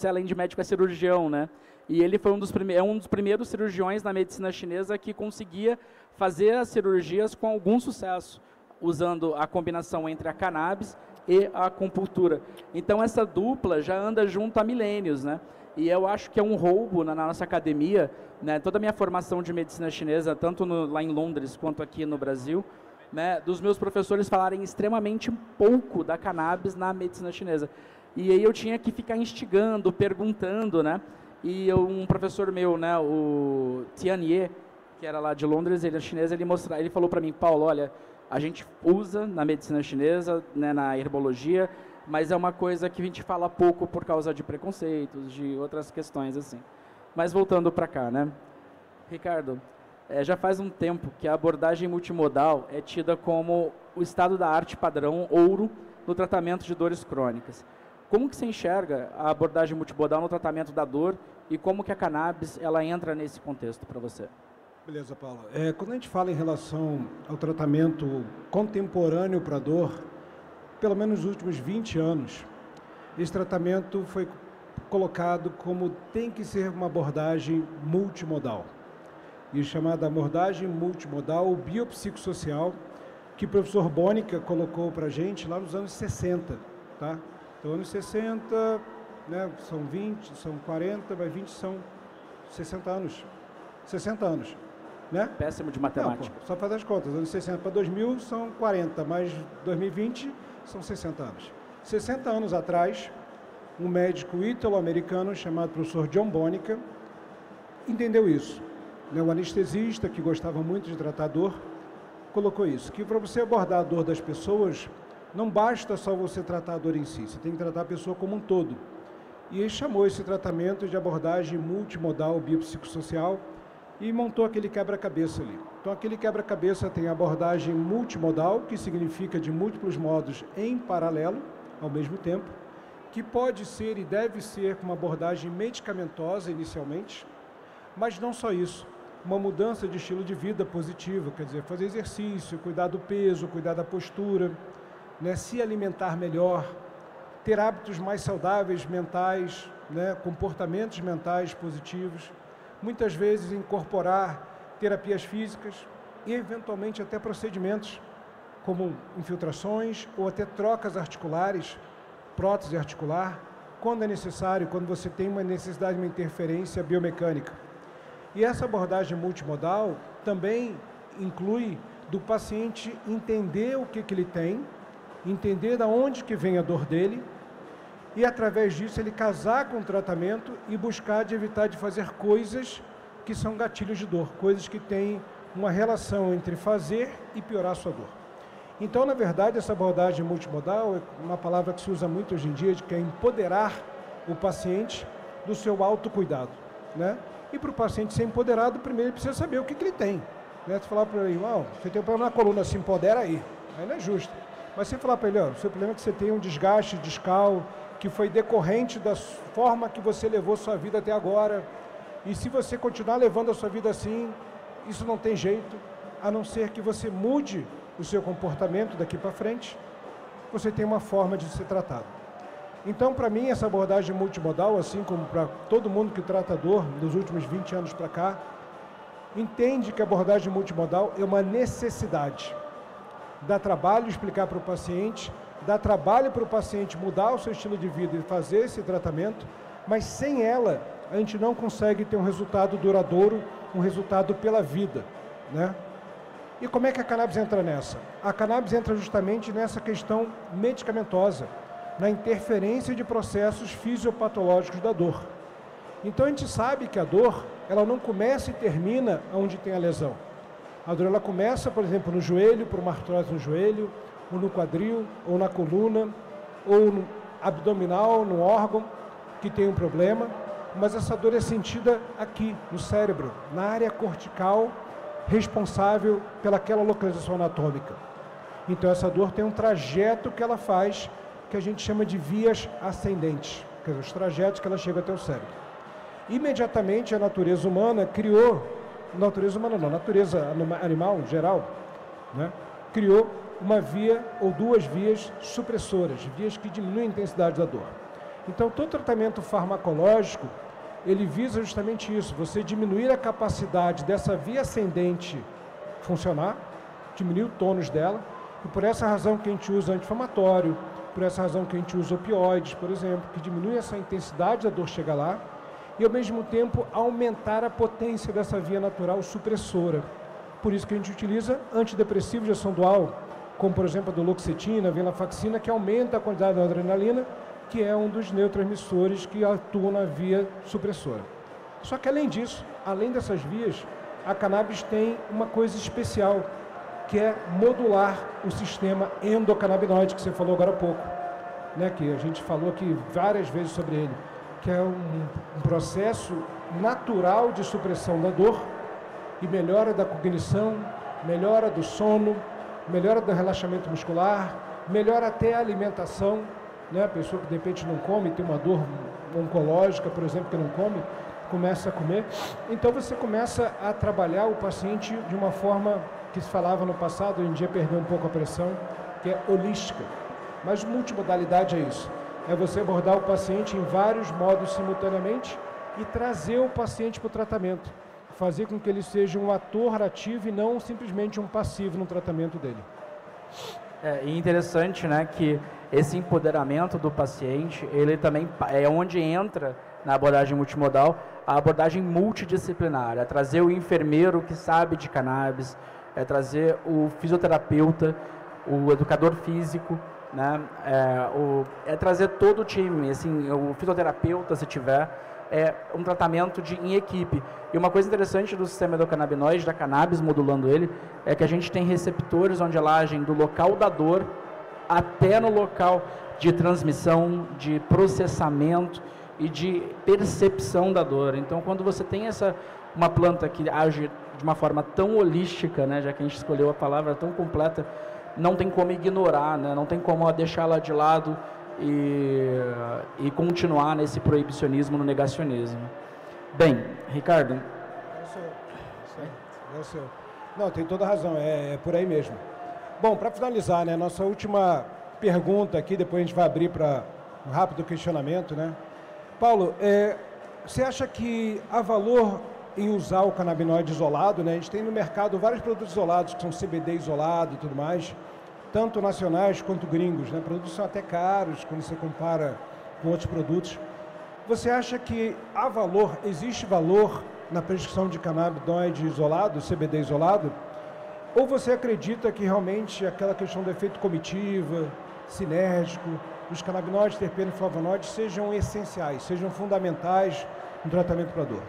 além de médico é cirurgião, né? E ele foi um dos primeiros cirurgiões na medicina chinesa que conseguia fazer as cirurgias com algum sucesso, usando a combinação entre a cannabis e a acupuntura. Então essa dupla já anda junto há milênios, né? E eu acho que é um roubo na nossa academia, né, toda a minha formação de medicina chinesa, tanto lá em Londres quanto aqui no Brasil, né, dos meus professores falarem extremamente pouco da cannabis na medicina chinesa. E aí eu tinha que ficar instigando, perguntando, né? E um professor meu, né, o Tian Ye, que era lá de Londres, ele é chinês, ele falou para mim, Paulo, olha, a gente usa na medicina chinesa, né, na herbologia, mas é uma coisa que a gente fala pouco por causa de preconceitos, de outras questões assim. Mas voltando para cá, né? Ricardo, já faz um tempo que a abordagem multimodal é tida como o estado da arte padrão ouro no tratamento de dores crônicas. Como que você enxerga a abordagem multimodal no tratamento da dor e como que a cannabis ela entra nesse contexto para você? Beleza, Paulo. Quando a gente fala em relação ao tratamento contemporâneo para dor, pelo menos nos últimos 20 anos, esse tratamento foi colocado como tem que ser uma abordagem multimodal. E chamada abordagem multimodal biopsicossocial, que o professor Bonica colocou para a gente lá nos anos 60. Tá? Então, anos 60, né, são 20, são 40, mas 20 são 60 anos. 60 anos. Né? Péssimo de matemática. Não, pô, só faz as contas. Anos 60 para 2000 são 40, mais 2020 são 60 anos. 60 anos atrás, um médico ítalo-americano chamado professor John Bonica entendeu isso. O anestesista, que gostava muito de tratar dor, colocou isso, que para você abordar a dor das pessoas, não basta só você tratar a dor em si, você tem que tratar a pessoa como um todo. E ele chamou esse tratamento de abordagem multimodal biopsicossocial e montou aquele quebra-cabeça ali. Então, aquele quebra-cabeça tem a abordagem multimodal, que significa de múltiplos modos em paralelo, ao mesmo tempo, que pode ser e deve ser uma abordagem medicamentosa inicialmente, mas não só isso, uma mudança de estilo de vida positiva, quer dizer, fazer exercício, cuidar do peso, cuidar da postura, né, se alimentar melhor, ter hábitos mais saudáveis mentais, né, comportamentos mentais positivos, muitas vezes incorporar terapias físicas e, eventualmente, até procedimentos como infiltrações ou até trocas articulares, prótese articular, quando é necessário, quando você tem uma necessidade de uma interferência biomecânica. E essa abordagem multimodal também inclui do paciente entender o que ele tem, entender de onde que vem a dor dele, e através disso ele casar com o tratamento e buscar de evitar de fazer coisas que são gatilhos de dor, coisas que têm uma relação entre fazer e piorar a sua dor. Então, na verdade, essa abordagem multimodal é uma palavra que se usa muito hoje em dia, que é empoderar o paciente do seu autocuidado, né? E para o paciente ser empoderado, primeiro ele precisa saber o que ele tem, né? Você falar para ele, você tem um problema na coluna, se empodera aí não é justo. Mas você falar para ele, o seu problema é que você tem um desgaste discal, que foi decorrente da forma que você levou sua vida até agora, e se você continuar levando a sua vida assim, isso não tem jeito, a não ser que você mude o seu comportamento daqui para frente, você tem uma forma de ser tratado. Então, para mim, essa abordagem multimodal, assim como para todo mundo que trata dor, dos últimos 20 anos para cá, entende que a abordagem multimodal é uma necessidade. Dá trabalho explicar para o paciente, dá trabalho para o paciente mudar o seu estilo de vida e fazer esse tratamento, mas sem ela, a gente não consegue ter um resultado duradouro, um resultado pela vida, né? E como é que a cannabis entra nessa? A cannabis entra justamente nessa questão medicamentosa, na interferência de processos fisiopatológicos da dor. Então a gente sabe que a dor, ela não começa e termina onde tem a lesão. A dor, ela começa, por exemplo, no joelho, por uma artrose no joelho, ou no quadril, ou na coluna, ou no abdominal, no órgão que tem um problema, mas essa dor é sentida aqui, no cérebro, na área cortical, responsável pelaquela localização anatômica. Então essa dor tem um trajeto que ela faz, que a gente chama de vias ascendentes, quer dizer, os trajetos que ela chega até o cérebro. Imediatamente a natureza humana criou, natureza animal em geral, né, criou uma via ou duas vias supressoras, vias que diminuem a intensidade da dor. Então todo tratamento farmacológico, ele visa justamente isso, você diminuir a capacidade dessa via ascendente funcionar, diminuir o tônus dela, e por essa razão que a gente usa anti-inflamatório, por essa razão que a gente usa opioides, por exemplo, que diminui essa intensidade da dor chegar lá, e, ao mesmo tempo, aumentar a potência dessa via natural supressora. Por isso que a gente utiliza antidepressivos de ação dual, como, por exemplo, a duloxetina, a venlafaxina, que aumenta a quantidade da adrenalina, que é um dos neurotransmissores que atuam na via supressora. Só que, além disso, além dessas vias, a cannabis tem uma coisa especial, que é modular o sistema endocannabinoide, que você falou agora há pouco, né, que a gente falou aqui várias vezes sobre ele, que é um processo natural de supressão da dor e melhora da cognição, melhora do sono, melhora do relaxamento muscular, melhora até a alimentação, né? A pessoa que de repente não come, tem uma dor oncológica, por exemplo, que não come, começa a comer. Então você começa a trabalhar o paciente de uma forma que se falava no passado, hoje em dia perdeu um pouco a pressão, que é holística. Mas multimodalidade é isso. É você abordar o paciente em vários modos simultaneamente e trazer o paciente para o tratamento. Fazer com que ele seja um ator ativo e não simplesmente um passivo no tratamento dele. E interessante, né, que esse empoderamento do paciente, ele também é onde entra na abordagem multimodal a abordagem multidisciplinar, é trazer o enfermeiro que sabe de cannabis, é trazer o fisioterapeuta, o educador físico, né, é trazer todo o time, assim, o fisioterapeuta, se tiver, é um tratamento em equipe. E uma coisa interessante do sistema endocannabinoide, da cannabis, modulando ele, é que a gente tem receptores onde ela age do local da dor até no local de transmissão, de processamento e de percepção da dor. Então, quando você tem uma planta que age de uma forma tão holística, né, já que a gente escolheu a palavra tão completa, não tem como ignorar, né, não tem como deixá-la de lado e continuar nesse proibicionismo, no negacionismo. Bem, Ricardo. É o seu. Não, tem toda a razão, é por aí mesmo. Bom, para finalizar, né, nossa última pergunta aqui, depois a gente vai abrir para um rápido questionamento, né? Paulo, você acha que há valor em usar o canabinoide isolado, né? A gente tem no mercado vários produtos isolados, que são CBD isolado e tudo mais, tanto nacionais quanto gringos, né? Produtos são até caros quando você compara com outros produtos. Você acha que há valor, existe valor na prescrição de canabinoide isolado, CBD isolado? Ou você acredita que realmente aquela questão do efeito comitiva, sinérgico, os canabinoides, terpenos e flavonoides sejam essenciais, sejam fundamentais no tratamento para dor?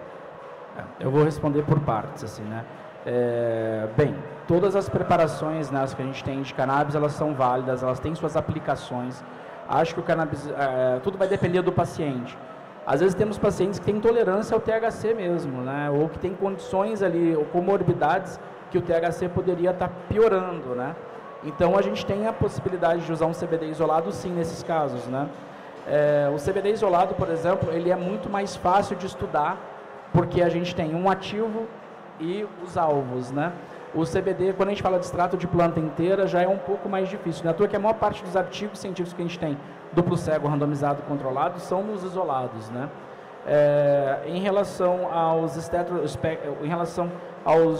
Eu vou responder por partes, assim, né? Bem, todas as preparações, né, que a gente tem de cannabis, elas são válidas, elas têm suas aplicações. Acho que o cannabis, tudo vai depender do paciente. Às vezes temos pacientes que têm intolerância ao THC mesmo, né, ou que têm condições ali, ou comorbidades que o THC poderia estar piorando, né. Então a gente tem a possibilidade de usar um CBD isolado, sim, nesses casos, né. O CBD isolado, por exemplo, ele é muito mais fácil de estudar, porque a gente tem um ativo e os alvos, né? O CBD, quando a gente fala de extrato de planta inteira, já é um pouco mais difícil. Não é à toa que a maior parte dos artigos científicos que a gente tem, duplo cego, randomizado, controlado, são nos isolados, né? Em relação aos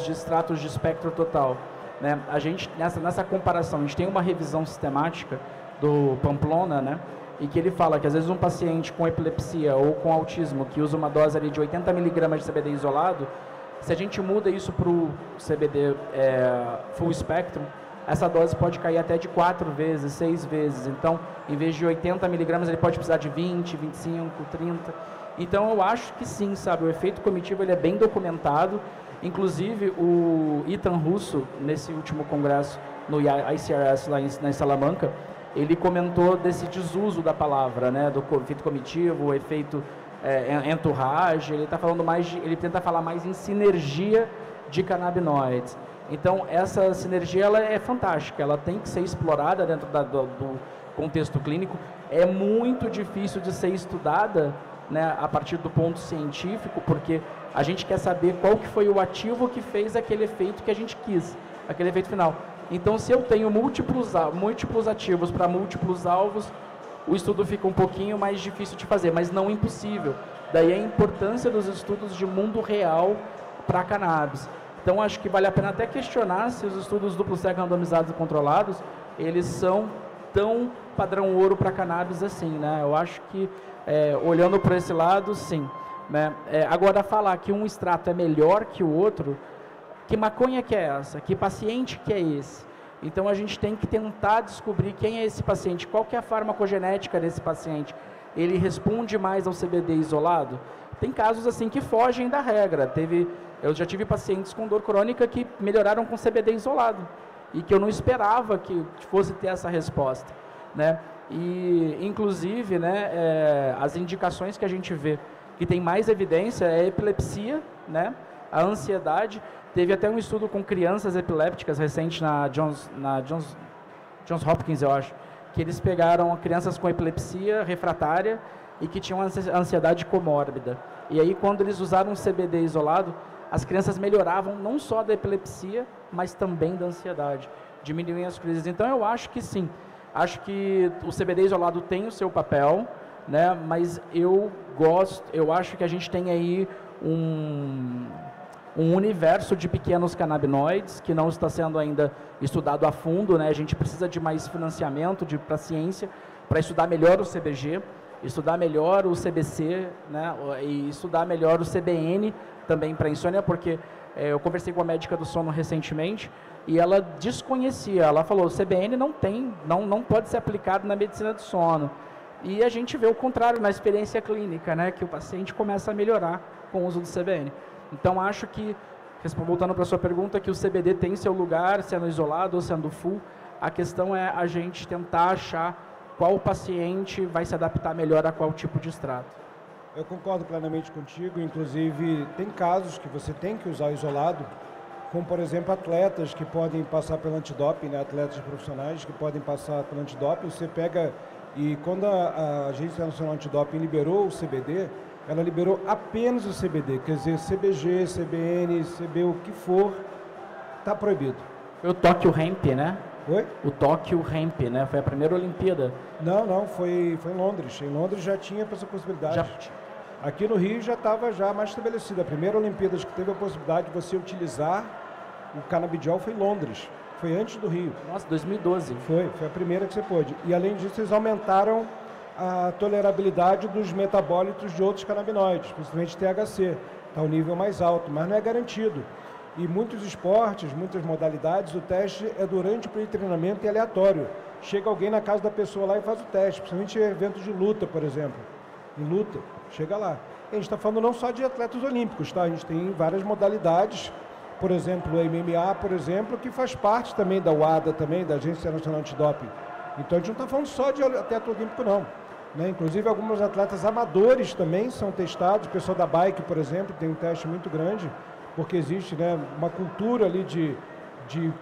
extratos de espectro total, né? A gente, nessa comparação, a gente tem uma revisão sistemática do Pamplona, né? E que ele fala que às vezes um paciente com epilepsia ou com autismo que usa uma dose ali de 80 mg de CBD isolado, se a gente muda isso para o CBD full spectrum, essa dose pode cair até de 4 vezes, 6 vezes. Então, em vez de 80 mg, ele pode precisar de 20, 25, 30. Então, eu acho que sim, sabe, o efeito comitivo ele é bem documentado. Inclusive, o Ethan Russo, nesse último congresso no ICRS, lá em Salamanca, ele comentou desse desuso da palavra, né, do efeito comitivo, o efeito entourage. Ele está falando ele tenta falar mais em sinergia de canabinoides. Então essa sinergia ela é fantástica, ela tem que ser explorada dentro do contexto clínico. É muito difícil de ser estudada, né, a partir do ponto científico, porque a gente quer saber qual que foi o ativo que fez aquele efeito que a gente quis, aquele efeito final. Então, se eu tenho múltiplos ativos para múltiplos alvos, o estudo fica um pouquinho mais difícil de fazer, mas não impossível. Daí a importância dos estudos de mundo real para a cannabis. Então, acho que vale a pena até questionar se os estudos duplo cego randomizados e controlados, eles são tão padrão ouro para a cannabis assim, né? Eu acho que, olhando por esse lado, sim. né? Agora, falar que um extrato é melhor que o outro, que maconha que é essa? Que paciente que é esse? Então, a gente tem que tentar descobrir quem é esse paciente, qual que é a farmacogenética desse paciente. Ele responde mais ao CBD isolado? Tem casos assim que fogem da regra. Eu já tive pacientes com dor crônica que melhoraram com CBD isolado e que eu não esperava que fosse ter essa resposta, né? E, inclusive, né, as indicações que a gente vê que tem mais evidência é a epilepsia, né, a ansiedade. Teve até um estudo com crianças epilépticas recente na Johns Hopkins, eu acho, que eles pegaram crianças com epilepsia refratária e que tinham ansiedade comórbida. E aí, quando eles usaram o CBD isolado, as crianças melhoravam não só da epilepsia, mas também da ansiedade, diminuem as crises. Então, eu acho que sim, acho que o CBD isolado tem o seu papel, né? Mas eu acho que a gente tem aí um universo de pequenos canabinoides que não está sendo ainda estudado a fundo, né? A gente precisa de mais financiamento para a ciência, para estudar melhor o CBG, estudar melhor o CBC, né? E estudar melhor o CBN também para insônia, porque eu conversei com a médica do sono recentemente e ela desconhecia, ela falou, o CBN não pode ser aplicado na medicina do sono. E a gente vê o contrário na experiência clínica, né? Que o paciente começa a melhorar com o uso do CBN. Então, acho que, voltando para a sua pergunta, que o CBD tem seu lugar, sendo isolado ou sendo full, a questão é a gente tentar achar qual paciente vai se adaptar melhor a qual tipo de extrato. Eu concordo plenamente contigo, inclusive tem casos que você tem que usar isolado, como por exemplo atletas que podem passar pelo antidoping, né? Atletas profissionais que podem passar pelo antidoping, você pega, e quando a Agência Nacional Antidoping liberou o CBD, ela liberou apenas o CBD, quer dizer, CBG, CBN, CB, o que for, está proibido. Foi o Tóquio Hemp, né? Oi? O Tóquio Hemp, né? Foi a primeira Olimpíada. Não, foi em Londres. Em Londres já tinha essa possibilidade. Aqui no Rio já estava mais estabelecida. A primeira Olimpíada que teve a possibilidade de você utilizar o canabidiol foi em Londres. Foi antes do Rio. Nossa, 2012. Foi a primeira que você pôde. E além disso, eles aumentaram a tolerabilidade dos metabólitos de outros canabinoides, principalmente THC. Está ao nível mais alto, mas não é garantido. E muitos esportes, muitas modalidades, o teste é durante o pré-treinamento e aleatório. Chega alguém na casa da pessoa lá e faz o teste, principalmente em eventos de luta, por exemplo. Em luta, chega lá. E a gente está falando não só de atletas olímpicos, tá? A gente tem várias modalidades, por exemplo, o MMA, por exemplo, que faz parte também da UADA, também, da Agência Nacional Antidoping. Então a gente não está falando só de atleta olímpico, não. Né? Inclusive, alguns atletas amadores também são testados. O pessoal da bike, por exemplo, tem um teste muito grande, porque existe, né, uma cultura ali de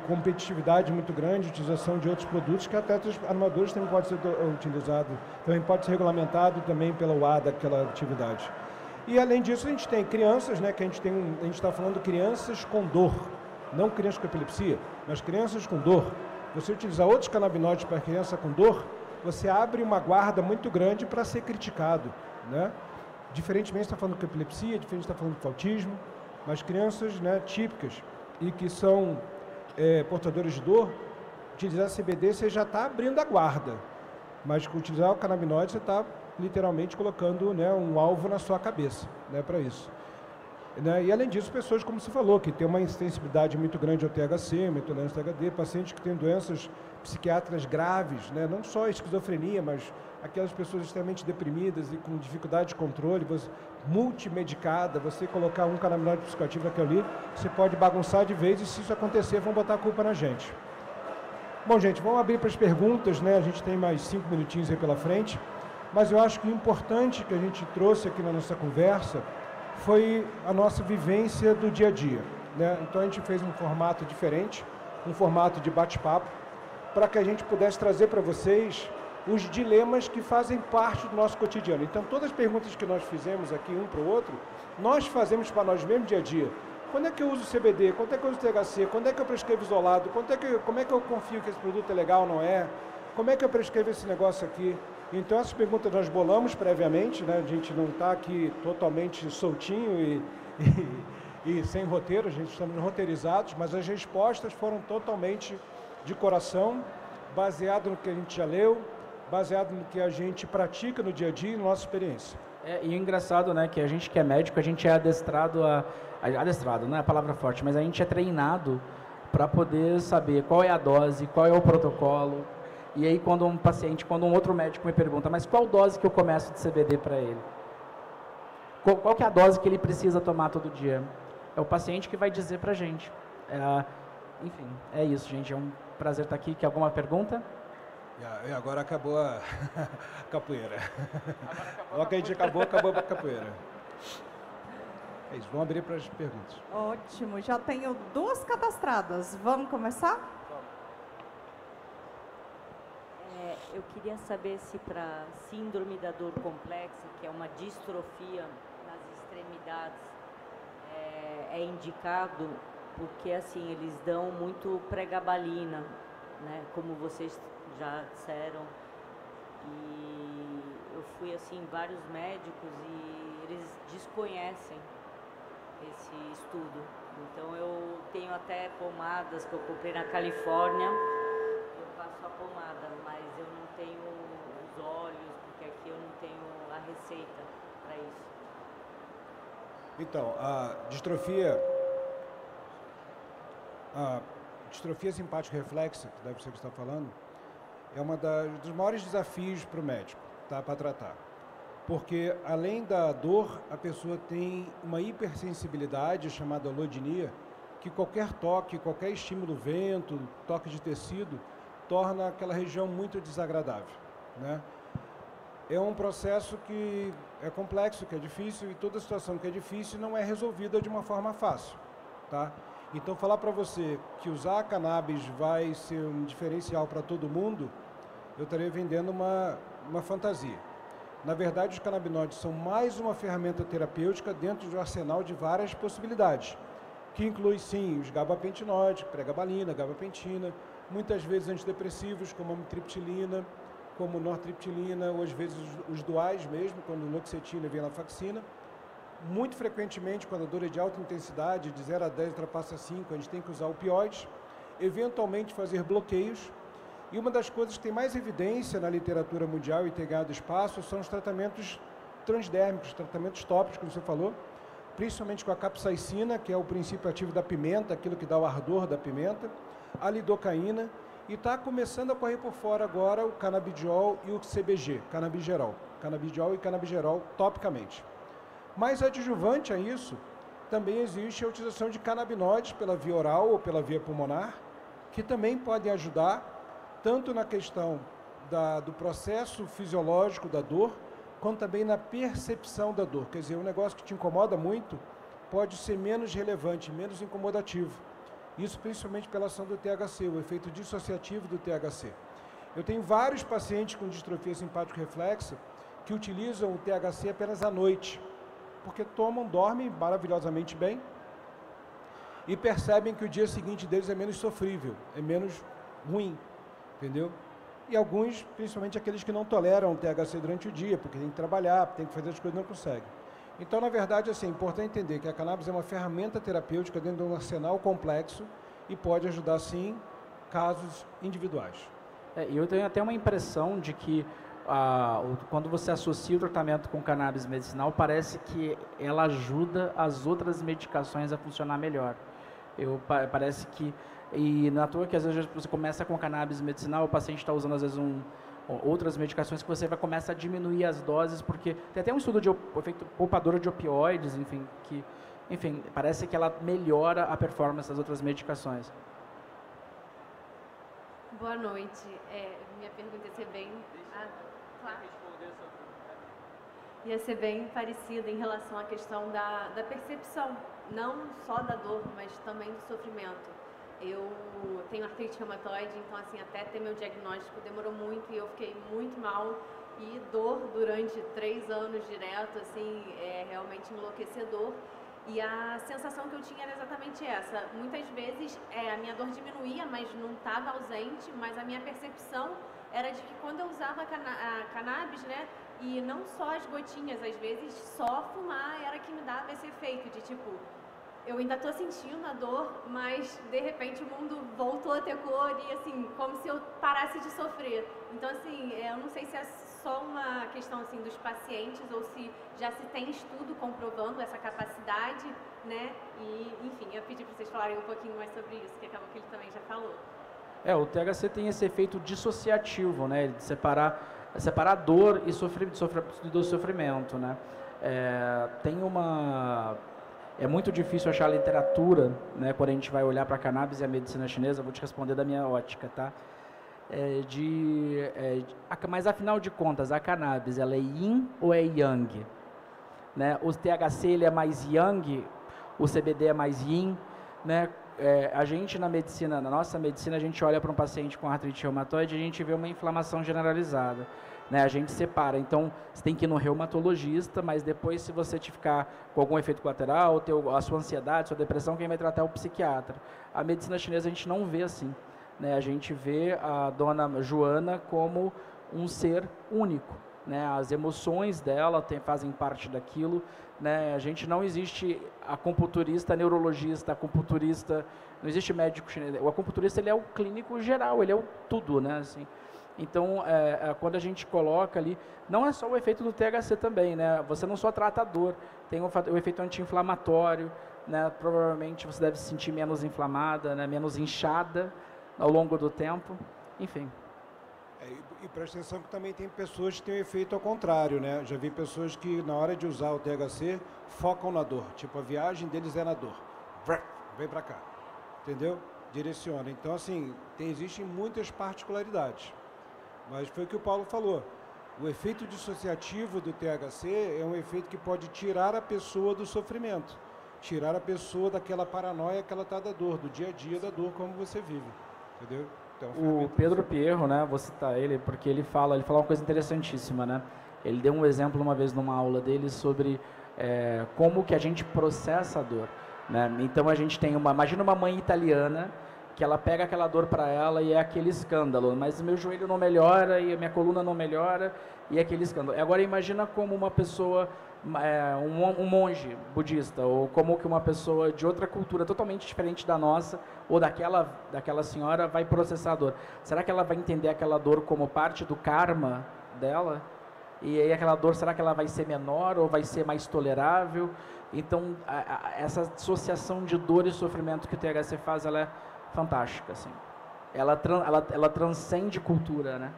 competitividade muito grande, utilização de outros produtos, que atletas amadores também pode ser utilizado, também pode ser regulamentado também pela UADA, aquela atividade. E além disso, a gente tem crianças, né, que a gente está falando de crianças com dor, não crianças com epilepsia, mas crianças com dor. Você utilizar outros canabinoides para criança com dor, você abre uma guarda muito grande para ser criticado, né? Diferentemente, está falando de epilepsia, diferente está falando de autismo, mas crianças, né, típicas e que são portadores de dor, utilizar CBD você já está abrindo a guarda, mas utilizar o canabinoide você está literalmente colocando, né, um alvo na sua cabeça, né, para isso. Né? E além disso, pessoas, como você falou, que tem uma insensibilidade muito grande ao THC, metilâncio THD, pacientes que têm doenças psiquiátricas graves, né? Não só esquizofrenia, mas aquelas pessoas extremamente deprimidas e com dificuldade de controle, multimedicada, você colocar um canabinoide psicoativo naquilo ali, você pode bagunçar de vez e se isso acontecer, vão botar a culpa na gente. Bom, gente, vamos abrir para as perguntas, né? A gente tem mais 5 minutinhos aí pela frente, mas eu acho que o importante que a gente trouxe aqui na nossa conversa foi a nossa vivência do dia a dia, né? Então a gente fez um formato diferente, um formato de bate-papo, para que a gente pudesse trazer para vocês os dilemas que fazem parte do nosso cotidiano. Então todas as perguntas que nós fizemos aqui um para o outro, nós fazemos para nós mesmo dia a dia. Quando é que eu uso CBD? Quando é que eu uso THC? Quando é que eu prescrevo isolado? Como é que eu confio que esse produto é legal ou não é? Como é que eu prescrevo esse negócio aqui? Então essas perguntas nós bolamos previamente, né? A gente não está aqui totalmente soltinho e sem roteiro, a gente estamos roteirizados, mas as respostas foram totalmente de coração, baseado no que a gente já leu, baseado no que a gente pratica no dia a dia e na nossa experiência. E o engraçado, né, que a gente que é médico, a gente é adestrado adestrado, não é a palavra forte, mas a gente é treinado para poder saber qual é a dose, qual é o protocolo. E aí quando um outro médico me pergunta, mas qual dose que eu começo de CBD para ele? Qual que é a dose que ele precisa tomar todo dia? É o paciente que vai dizer para a gente. Enfim, é isso, gente. É um prazer estar aqui. Quer alguma pergunta? E agora acabou a capoeira. Logo que a gente acabou a capoeira. É isso, vamos abrir para as perguntas. Ótimo, já tenho 2 cadastradas. Vamos começar? Eu queria saber se para síndrome da dor complexa, que é uma distrofia nas extremidades, é indicado, porque assim, eles dão muito pregabalina, né, como vocês já disseram, e eu fui assim em vários médicos e eles desconhecem esse estudo. Então eu tenho até pomadas que eu comprei na Califórnia, eu passo a pomada, mas eu não tenho os óleos, porque aqui eu não tenho a receita para isso. Então, a distrofia simpática reflexa, que deve ser o que você está falando, é um dos maiores desafios para o médico, tá, para tratar. Porque, além da dor, a pessoa tem uma hipersensibilidade chamada alodinia, que qualquer toque, qualquer estímulo, vento, toque de tecido, torna aquela região muito desagradável, né? É um processo que é complexo, que é difícil, e toda situação que é difícil não é resolvida de uma forma fácil, tá? Então, falar para você que usar a cannabis vai ser um diferencial para todo mundo, eu estaria vendendo uma fantasia. Na verdade, os canabinoides são mais uma ferramenta terapêutica dentro do arsenal de várias possibilidades, que inclui, sim, os gabapentinoides, pregabalina, gabapentina, muitas vezes antidepressivos, como amitriptilina, como nortriptilina, ou às vezes os duais mesmo, quando noxetina e venlafaxina. Muito frequentemente, quando a dor é de alta intensidade, de 0 a 10 ultrapassa 5, a gente tem que usar opioides, eventualmente fazer bloqueios. E uma das coisas que tem mais evidência na literatura mundial e tem ganhado espaço são os tratamentos transdérmicos, tratamentos tópicos, como você falou, principalmente com a capsaicina, que é o princípio ativo da pimenta, aquilo que dá o ardor da pimenta, a lidocaína, e está começando a correr por fora agora o canabidiol e o CBG, canabidiol e canabigerol topicamente. Mas adjuvante a isso, também existe a utilização de canabinoides pela via oral ou pela via pulmonar, que também podem ajudar tanto na questão do processo fisiológico da dor, quanto também na percepção da dor. Quer dizer, um negócio que te incomoda muito pode ser menos relevante, menos incomodativo. Isso principalmente pela ação do THC, o efeito dissociativo do THC. Eu tenho vários pacientes com distrofia simpática reflexa que utilizam o THC apenas à noite, porque dormem maravilhosamente bem e percebem que o dia seguinte deles é menos sofrível, é menos ruim, entendeu? E alguns, principalmente aqueles que não toleram o THC durante o dia, porque tem que trabalhar, tem que fazer as coisas e não conseguem. Então, na verdade, assim, é importante entender que a cannabis é uma ferramenta terapêutica dentro de um arsenal complexo e pode ajudar, sim, casos individuais. E eu tenho até uma impressão de que quando você associa o tratamento com cannabis medicinal, parece que ela ajuda as outras medicações a funcionar melhor. Parece que, e não é à toa que às vezes você começa com cannabis medicinal, o paciente está usando às vezes outras medicações que você vai começar a diminuir as doses, porque tem até um estudo de efeito poupadora de opioides, enfim, parece que ela melhora a performance das outras medicações. Boa noite. Minha pergunta ia ser bem... claro. Ia ser bem parecida em relação à questão da percepção, não só da dor, mas também do sofrimento. Eu tenho artrite reumatoide, então assim, até ter meu diagnóstico demorou muito e eu fiquei muito mal. E dor durante 3 anos direto, assim, é realmente enlouquecedor. E a sensação que eu tinha era exatamente essa. Muitas vezes a minha dor diminuía, mas não estava ausente, mas a minha percepção era de que quando eu usava a cannabis, né, e não só as gotinhas, às vezes só fumar era que me dava esse efeito de tipo, eu ainda estou sentindo a dor, mas de repente o mundo voltou a ter cor e assim, como se eu parasse de sofrer. Então assim, eu não sei se é só uma questão assim dos pacientes ou se já se tem estudo comprovando essa capacidade, né? E enfim, eu pedi para vocês falarem um pouquinho mais sobre isso, que acabou que ele também já falou. O THC tem esse efeito dissociativo, né? De separar dor e do sofrimento, né? É muito difícil achar literatura, né? Quando a gente vai olhar para a cannabis e a medicina chinesa, eu vou te responder da minha ótica, tá? Mas afinal de contas, a cannabis, ela é yin ou é yang? Né? O THC ele é mais yang, o CBD é mais yin, né? A gente na nossa medicina, a gente olha para um paciente com artrite reumatoide e a gente vê uma inflamação generalizada, né? A gente separa, então você tem que ir no reumatologista, mas depois se você ficar com algum efeito colateral, a sua ansiedade, sua depressão, quem vai tratar é o psiquiatra. A medicina chinesa a gente não vê assim, né? A gente vê a dona Joana como um ser único, né? As emoções dela fazem parte daquilo, né? A gente não existe acupunturista, neurologista, acupunturista, não existe médico chinês. O acupunturista ele é o clínico geral, ele é o tudo, né? Assim, então, quando a gente coloca ali, não é só o efeito do THC também, né? Você não só trata a dor, tem o efeito anti-inflamatório, né? Provavelmente você deve se sentir menos inflamada, né? Menos inchada ao longo do tempo, enfim. E presta atenção que também tem pessoas que têm um efeito ao contrário, né? Já vi pessoas que na hora de usar o THC focam na dor, tipo a viagem deles é na dor, vem para cá, entendeu? Direciona. Então assim, existem muitas particularidades, mas foi o que o Paulo falou, o efeito dissociativo do THC é um efeito que pode tirar a pessoa do sofrimento, tirar a pessoa daquela paranoia que ela está da dor, do dia a dia da dor como você vive, entendeu? O Pedro Pierro, né, vou citar ele, porque ele fala uma coisa interessantíssima, né? Ele deu um exemplo uma vez numa aula dele sobre como que a gente processa a dor, né? Então a gente tem imagina uma mãe italiana que ela pega aquela dor para ela e é aquele escândalo, mas meu joelho não melhora e a minha coluna não melhora e é aquele escândalo. Agora imagina como uma pessoa, um monge budista, ou como que uma pessoa de outra cultura totalmente diferente da nossa, ou daquela senhora, vai processar a dor. Será que ela vai entender aquela dor como parte do karma dela? E aí aquela dor, será que ela vai ser menor ou vai ser mais tolerável? Então, essa associação de dor e sofrimento que o THC faz, ela é fantástica, assim. Ela transcende cultura, né?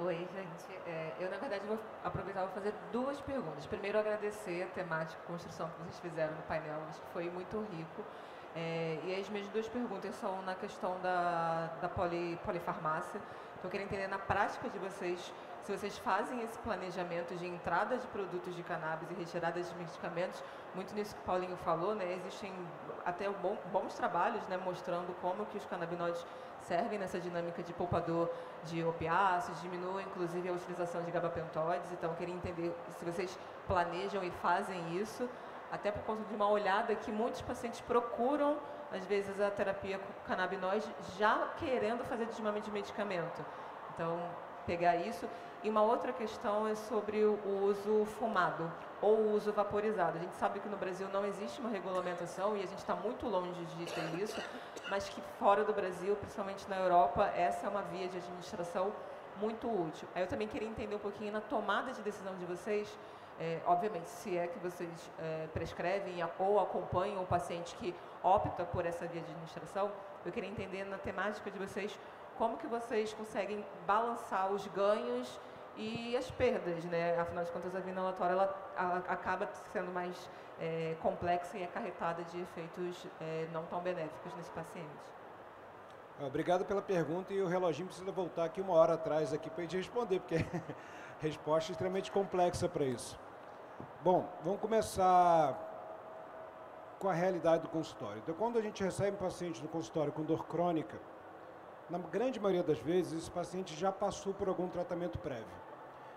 Oi, gente. Eu, na verdade, vou aproveitar e vou fazer duas perguntas. Primeiro, agradecer a temática construção que vocês fizeram no painel. Acho que foi muito rico. E as minhas duas perguntas são na questão da polifarmácia. Então, eu queria entender na prática de vocês, se vocês fazem esse planejamento de entrada de produtos de cannabis e retirada de medicamentos. Muito nisso que o Paulinho falou, né? Existem até bons trabalhos, né, mostrando como que os canabinoides servem nessa dinâmica de poupador de opiáceos, diminui inclusive a utilização de gabapentoides. Então, eu queria entender se vocês planejam e fazem isso, até por conta de uma olhada que muitos pacientes procuram, às vezes, a terapia com canabinoide já querendo fazer desmame de medicamento. Então, pegar isso. E uma outra questão é sobre o uso fumado ou o uso vaporizado. A gente sabe que no Brasil não existe uma regulamentação e a gente está muito longe de ter isso, mas que fora do Brasil, principalmente na Europa, essa é uma via de administração muito útil. Aí eu também queria entender um pouquinho na tomada de decisão de vocês, obviamente, se é que vocês prescrevem ou acompanham o paciente que opta por essa via de administração, eu queria entender na temática de vocês como que vocês conseguem balançar os ganhos e as perdas, né? Afinal de contas, a via inalatória ela acaba sendo mais complexa e acarretada de efeitos não tão benéficos nesse paciente. Obrigado pela pergunta, e o reloginho precisa voltar aqui 1 hora atrás aqui para a gente responder, porque a resposta é extremamente complexa para isso. Bom, vamos começar com a realidade do consultório. Então, quando a gente recebe um paciente no consultório com dor crônica, na grande maioria das vezes, esse paciente já passou por algum tratamento prévio.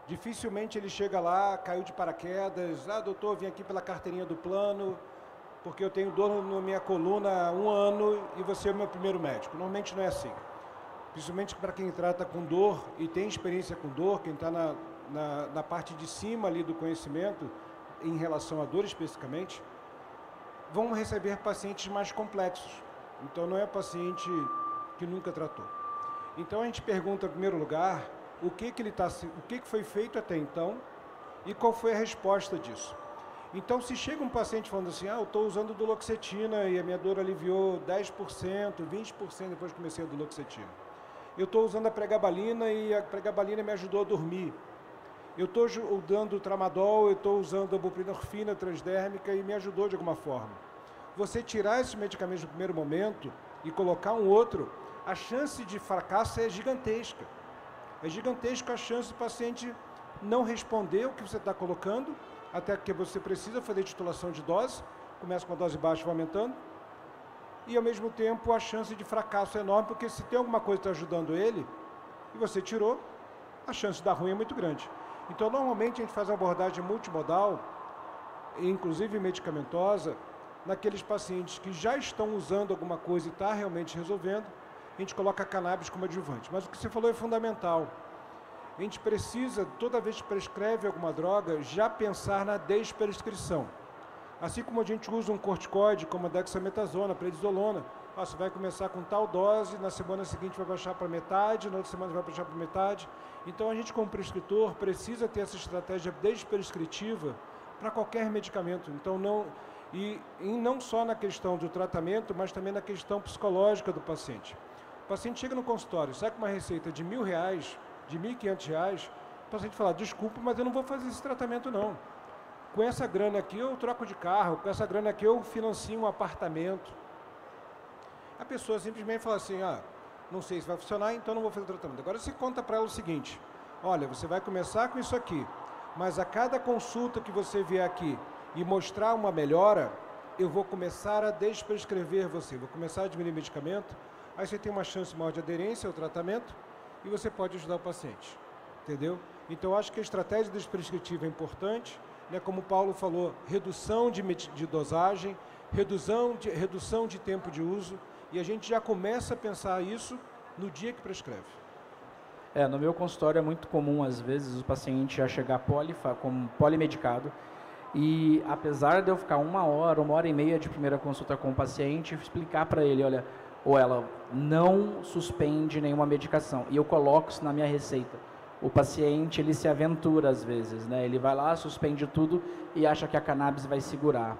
Dificilmente ele chega lá, caiu de paraquedas, doutor, vim aqui pela carteirinha do plano, porque eu tenho dor na minha coluna há 1 ano e você é o meu primeiro médico. Normalmente não é assim. Principalmente para quem trata com dor e tem experiência com dor, quem está na parte de cima ali do conhecimento, em relação à dor especificamente, vão receber pacientes mais complexos. Então, não é paciente que nunca tratou. Então, a gente pergunta, em primeiro lugar, o que foi feito até então e qual foi a resposta disso. Então, se chega um paciente falando assim, eu estou usando duloxetina e a minha dor aliviou 10%, 20% depois que comecei a duloxetina. Eu estou usando a pregabalina e a pregabalina me ajudou a dormir. Eu estou dando tramadol, eu estou usando a buprenorfina transdérmica e me ajudou de alguma forma. Você tirar esses medicamentos no primeiro momento e colocar um outro, a chance de fracasso é gigantesca. É gigantesca a chance do paciente não responder o que você está colocando, até que você precisa fazer titulação de dose, começa com a dose baixa e vai aumentando, e ao mesmo tempo a chance de fracasso é enorme, porque se tem alguma coisa que está ajudando ele, e você tirou, a chance de dar ruim é muito grande. Então, normalmente a gente faz uma abordagem multimodal, inclusive medicamentosa, naqueles pacientes que já estão usando alguma coisa e está realmente resolvendo, a gente coloca a cannabis como adjuvante. Mas o que você falou é fundamental. A gente precisa, toda vez que prescreve alguma droga, já pensar na desprescrição. Assim como a gente usa um corticoide, como a dexametasona, prednisolona, você vai começar com tal dose, na semana seguinte vai baixar para metade, na outra semana vai baixar para metade. Então, a gente, como prescritor, precisa ter essa estratégia desprescritiva para qualquer medicamento. Então, não só na questão do tratamento, mas também na questão psicológica do paciente. O paciente chega no consultório, sai com uma receita de R$1.000, de R$1.500, o paciente fala, desculpa, mas eu não vou fazer esse tratamento não. Com essa grana aqui eu troco de carro, com essa grana aqui eu financio um apartamento. A pessoa simplesmente fala assim, não sei se vai funcionar, então não vou fazer o tratamento. Agora você conta para ela o seguinte, olha, você vai começar com isso aqui, mas a cada consulta que você vier aqui e mostrar uma melhora, eu vou começar a desprescrever você, vou começar a diminuir medicamento, aí você tem uma chance maior de aderência ao tratamento e você pode ajudar o paciente, entendeu? Então, eu acho que a estratégia desprescritiva é importante, né? Como o Paulo falou, redução de dosagem, redução de tempo de uso, e a gente já começa a pensar isso no dia que prescreve. No meu consultório é muito comum, às vezes, o paciente já chegar como polimedicado, e apesar de eu ficar 1h30 de primeira consulta com o paciente, explicar para ele, olha, ou ela não suspende nenhuma medicação, e eu coloco isso na minha receita. O paciente, ele se aventura às vezes, né? Ele vai lá, suspende tudo e acha que a cannabis vai segurar.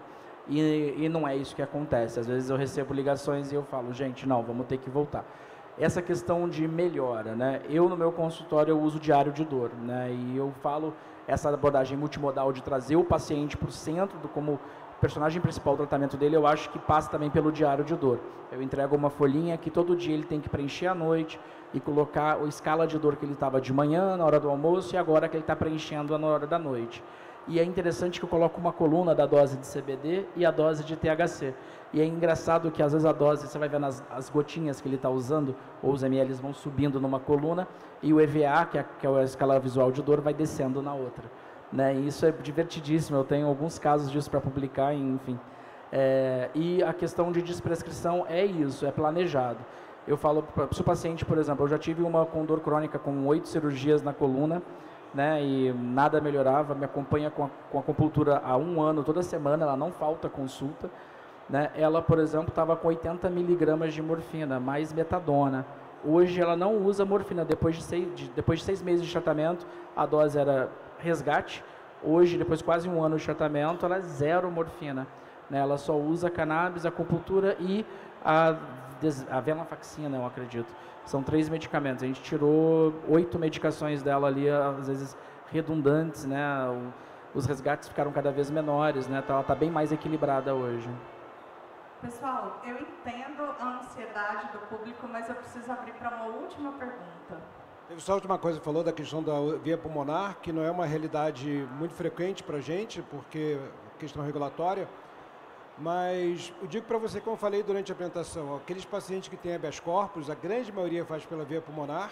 E não é isso que acontece. Às vezes eu recebo ligações e eu falo, gente, não, vamos ter que voltar. Essa questão de melhora, né? Eu, no meu consultório, eu uso diário de dor, né? E eu falo essa abordagem multimodal de trazer o paciente para o centro, como personagem principal do tratamento dele, eu acho que passa também pelo diário de dor. Eu entrego uma folhinha que todo dia ele tem que preencher à noite e colocar a escala de dor que ele estava de manhã, na hora do almoço, e agora que ele está preenchendo na hora da noite. E é interessante que eu coloco uma coluna da dose de CBD e a dose de THC. E é engraçado que às vezes a dose, você vai vendo as gotinhas que ele está usando, ou os ml vão subindo numa coluna, e o EVA, que é a escala visual de dor, vai descendo na outra. Né? E isso é divertidíssimo, eu tenho alguns casos disso para publicar, enfim. E a questão de desprescrição é isso, é planejado. Eu falo para o paciente, por exemplo, eu já tive uma com dor crônica com 8 cirurgias na coluna, né, e nada melhorava, me acompanha com a acupuntura há 1 ano, toda semana, ela não falta consulta. Né? Ela, por exemplo, estava com 80 miligramas de morfina, mais metadona. Hoje ela não usa morfina, depois de 6 meses de tratamento, a dose era resgate. Hoje, depois de quase 1 ano de tratamento, ela é 0 morfina. Né? Ela só usa cannabis, acupuntura e a venlafaxina, eu acredito. São 3 medicamentos. A gente tirou 8 medicações dela ali, às vezes redundantes, né? Os resgates ficaram cada vez menores, né? Ela está bem mais equilibrada hoje. Pessoal, eu entendo a ansiedade do público, mas eu preciso abrir para uma última pergunta. Teve só a última coisa que falou da questão da via pulmonar, que não é uma realidade muito frequente para a gente, porque é questão regulatória, mas eu digo para você, como eu falei durante a apresentação, aqueles pacientes que têm habeas corpus, a grande maioria faz pela via pulmonar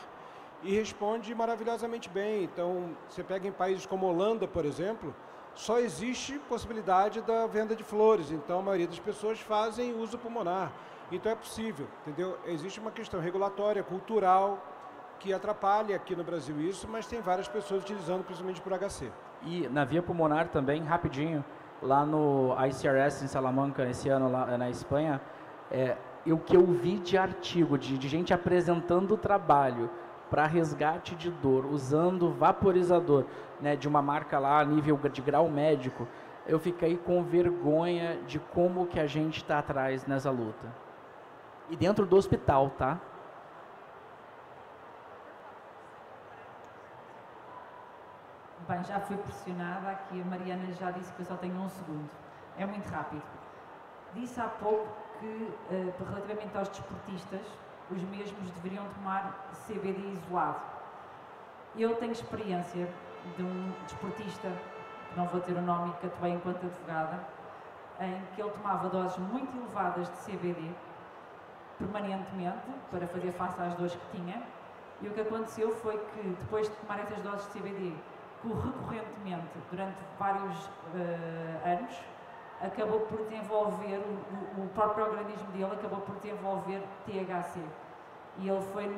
e responde maravilhosamente bem. Então, você pega em países como Holanda, por exemplo, só existe possibilidade da venda de flores, então a maioria das pessoas fazem uso pulmonar. Então é possível, entendeu? Existe uma questão regulatória, cultural, que atrapalha aqui no Brasil isso, mas tem várias pessoas utilizando, principalmente por HC. E na via pulmonar também, rapidinho, lá no ICRS em Salamanca, esse ano lá na Espanha, o que eu vi de artigo, de gente apresentando o trabalho para resgate de dor, usando vaporizador, né, de uma marca lá a nível de grau médico, eu fiquei com vergonha de como que a gente está atrás nessa luta. E dentro do hospital, tá? Bem, já fui pressionada aqui, a Mariana já disse que eu só tenho 1 segundo. É muito rápido. Disse há pouco que, relativamente aos desportistas, os mesmos deveriam tomar CBD isolado. Eu tenho experiência de um desportista, não vou ter o nome, que atuei enquanto advogada, em que ele tomava doses muito elevadas de CBD, permanentemente, para fazer face às dores que tinha, e o que aconteceu foi que, depois de tomar essas doses de CBD, recorrentemente, durante vários anos, acabou por desenvolver, o próprio organismo dele acabou por desenvolver THC. E ele foi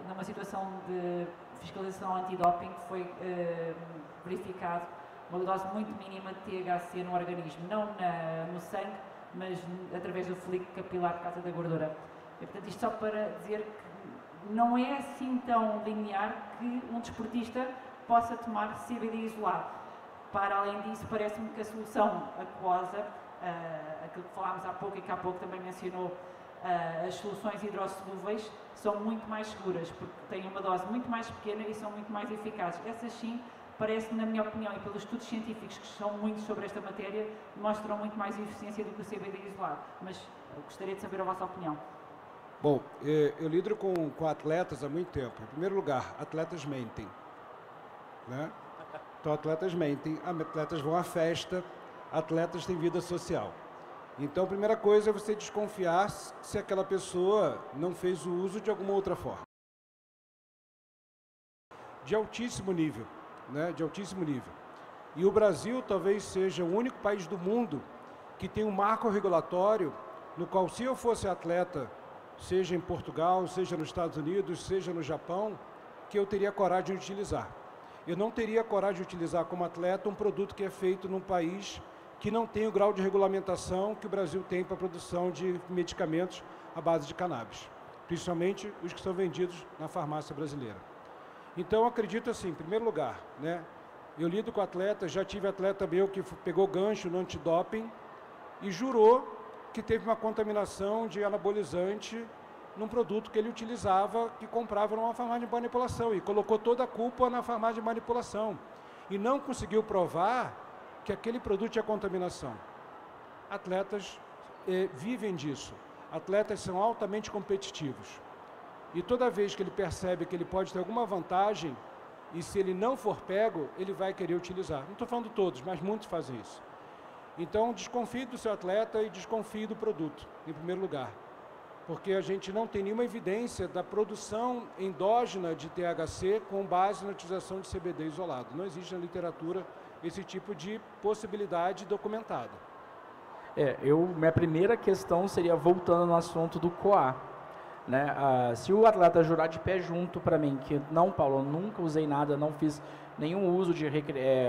numa situação de fiscalização antidoping, foi verificado uma dose muito mínima de THC no organismo, não no sangue, mas através do folículo capilar por causa da gordura. E, portanto, isto só para dizer que não é assim tão linear que um desportista possa tomar CBD isolado. Para além disso, parece-me que a solução aquosa, aquilo que falámos há pouco e que há pouco também mencionou, as soluções hidrossolúveis são muito mais seguras, porque têm uma dose muito mais pequena e são muito mais eficazes. Essas sim, parece-me, na minha opinião, e pelos estudos científicos que são muitos sobre esta matéria, mostram muito mais eficiência do que o CBD isolado. Mas eu gostaria de saber a vossa opinião. Bom, eu lido com atletas há muito tempo. Em primeiro lugar, atletas mentem, né? Então, atletas mentem, atletas vão à festa, atletas têm vida social. Então, a primeira coisa é você desconfiar se aquela pessoa não fez o uso de alguma outra forma. De altíssimo nível, né? De altíssimo nível. E o Brasil talvez seja o único país do mundo que tem um marco regulatório no qual, se eu fosse atleta, seja em Portugal, seja nos Estados Unidos, seja no Japão, que eu teria coragem de utilizar. Eu não teria coragem de utilizar como atleta um produto que é feito num país que não tem o grau de regulamentação que o Brasil tem para a produção de medicamentos à base de cannabis, principalmente os que são vendidos na farmácia brasileira. Então, eu acredito assim, em primeiro lugar, né, eu lido com atletas, já tive atleta meu que pegou gancho no antidoping e jurou que teve uma contaminação de anabolizante num produto que ele utilizava, que comprava numa farmácia de manipulação, e colocou toda a culpa na farmácia de manipulação. E não conseguiu provar que aquele produto tinha contaminação. Atletas vivem disso. Atletas são altamente competitivos. E toda vez que ele percebe que ele pode ter alguma vantagem, e se ele não for pego, ele vai querer utilizar. Não estou falando todos, mas muitos fazem isso. Então, desconfie do seu atleta e desconfie do produto, em primeiro lugar. Porque a gente não tem nenhuma evidência da produção endógena de THC com base na utilização de CBD isolado. Não existe na literatura esse tipo de possibilidade documentada. Minha primeira questão seria voltando no assunto do COA. Né? Se o atleta jurar de pé junto para mim, que não, Paulo, eu nunca usei nada, não fiz nenhum uso de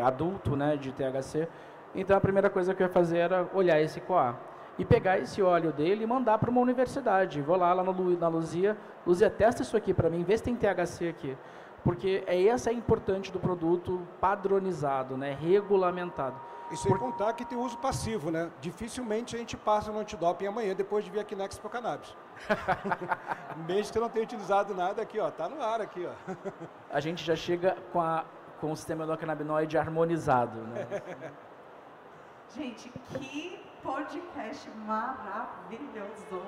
adulto, né, de THC, então a primeira coisa que eu ia fazer era olhar esse COA. E pegar esse óleo dele e mandar para uma universidade. Vou lá na Luzia, testa isso aqui para mim, vê se tem THC aqui. Porque essa é importante do produto padronizado, né, regulamentado. E sem contar que tem uso passivo, né? Dificilmente a gente passa no antidoping amanhã, depois de vir aqui na Expo Cannabis. Mesmo que eu não tenha utilizado nada aqui, ó, tá no ar aqui, ó. A gente já chega com o sistema endocannabinoide harmonizado, né? Gente, que podcast maravilhoso.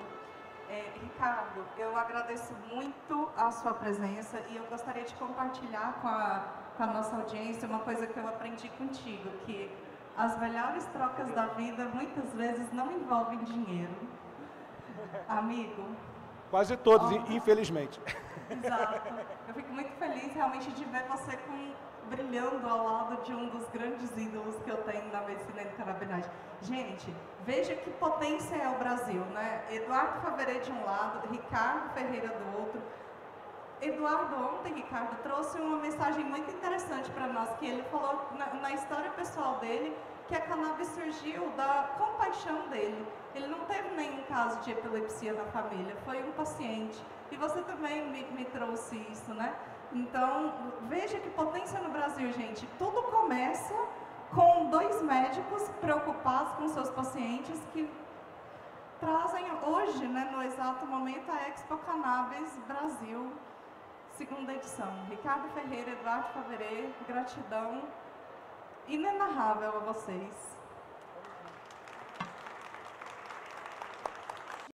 Ricardo, eu agradeço muito a sua presença e eu gostaria de compartilhar com a nossa audiência uma coisa que eu aprendi contigo, que as melhores trocas da vida muitas vezes não envolvem dinheiro. Amigo? Quase todos, infelizmente. Exato. Eu fico muito feliz realmente de ver você brilhando ao lado de um dos grandes ídolos que eu tenho na medicina endocannabinoide. Gente, veja que potência é o Brasil, né? Eduardo Faverê de um lado, Ricardo Ferreira do outro. Eduardo ontem, Ricardo, trouxe uma mensagem muito interessante para nós, que ele falou na história pessoal dele, que a cannabis surgiu da compaixão dele. Ele não teve nenhum caso de epilepsia na família, foi um paciente. E você também me trouxe isso, né? Então, veja que potência no Brasil, gente. Tudo começa com 2 médicos preocupados com seus pacientes que trazem hoje, né, no exato momento, a Expo Cannabis Brasil, 2ª edição. Ricardo Ferreira, Eduardo Faverê, gratidão inenarrável a vocês.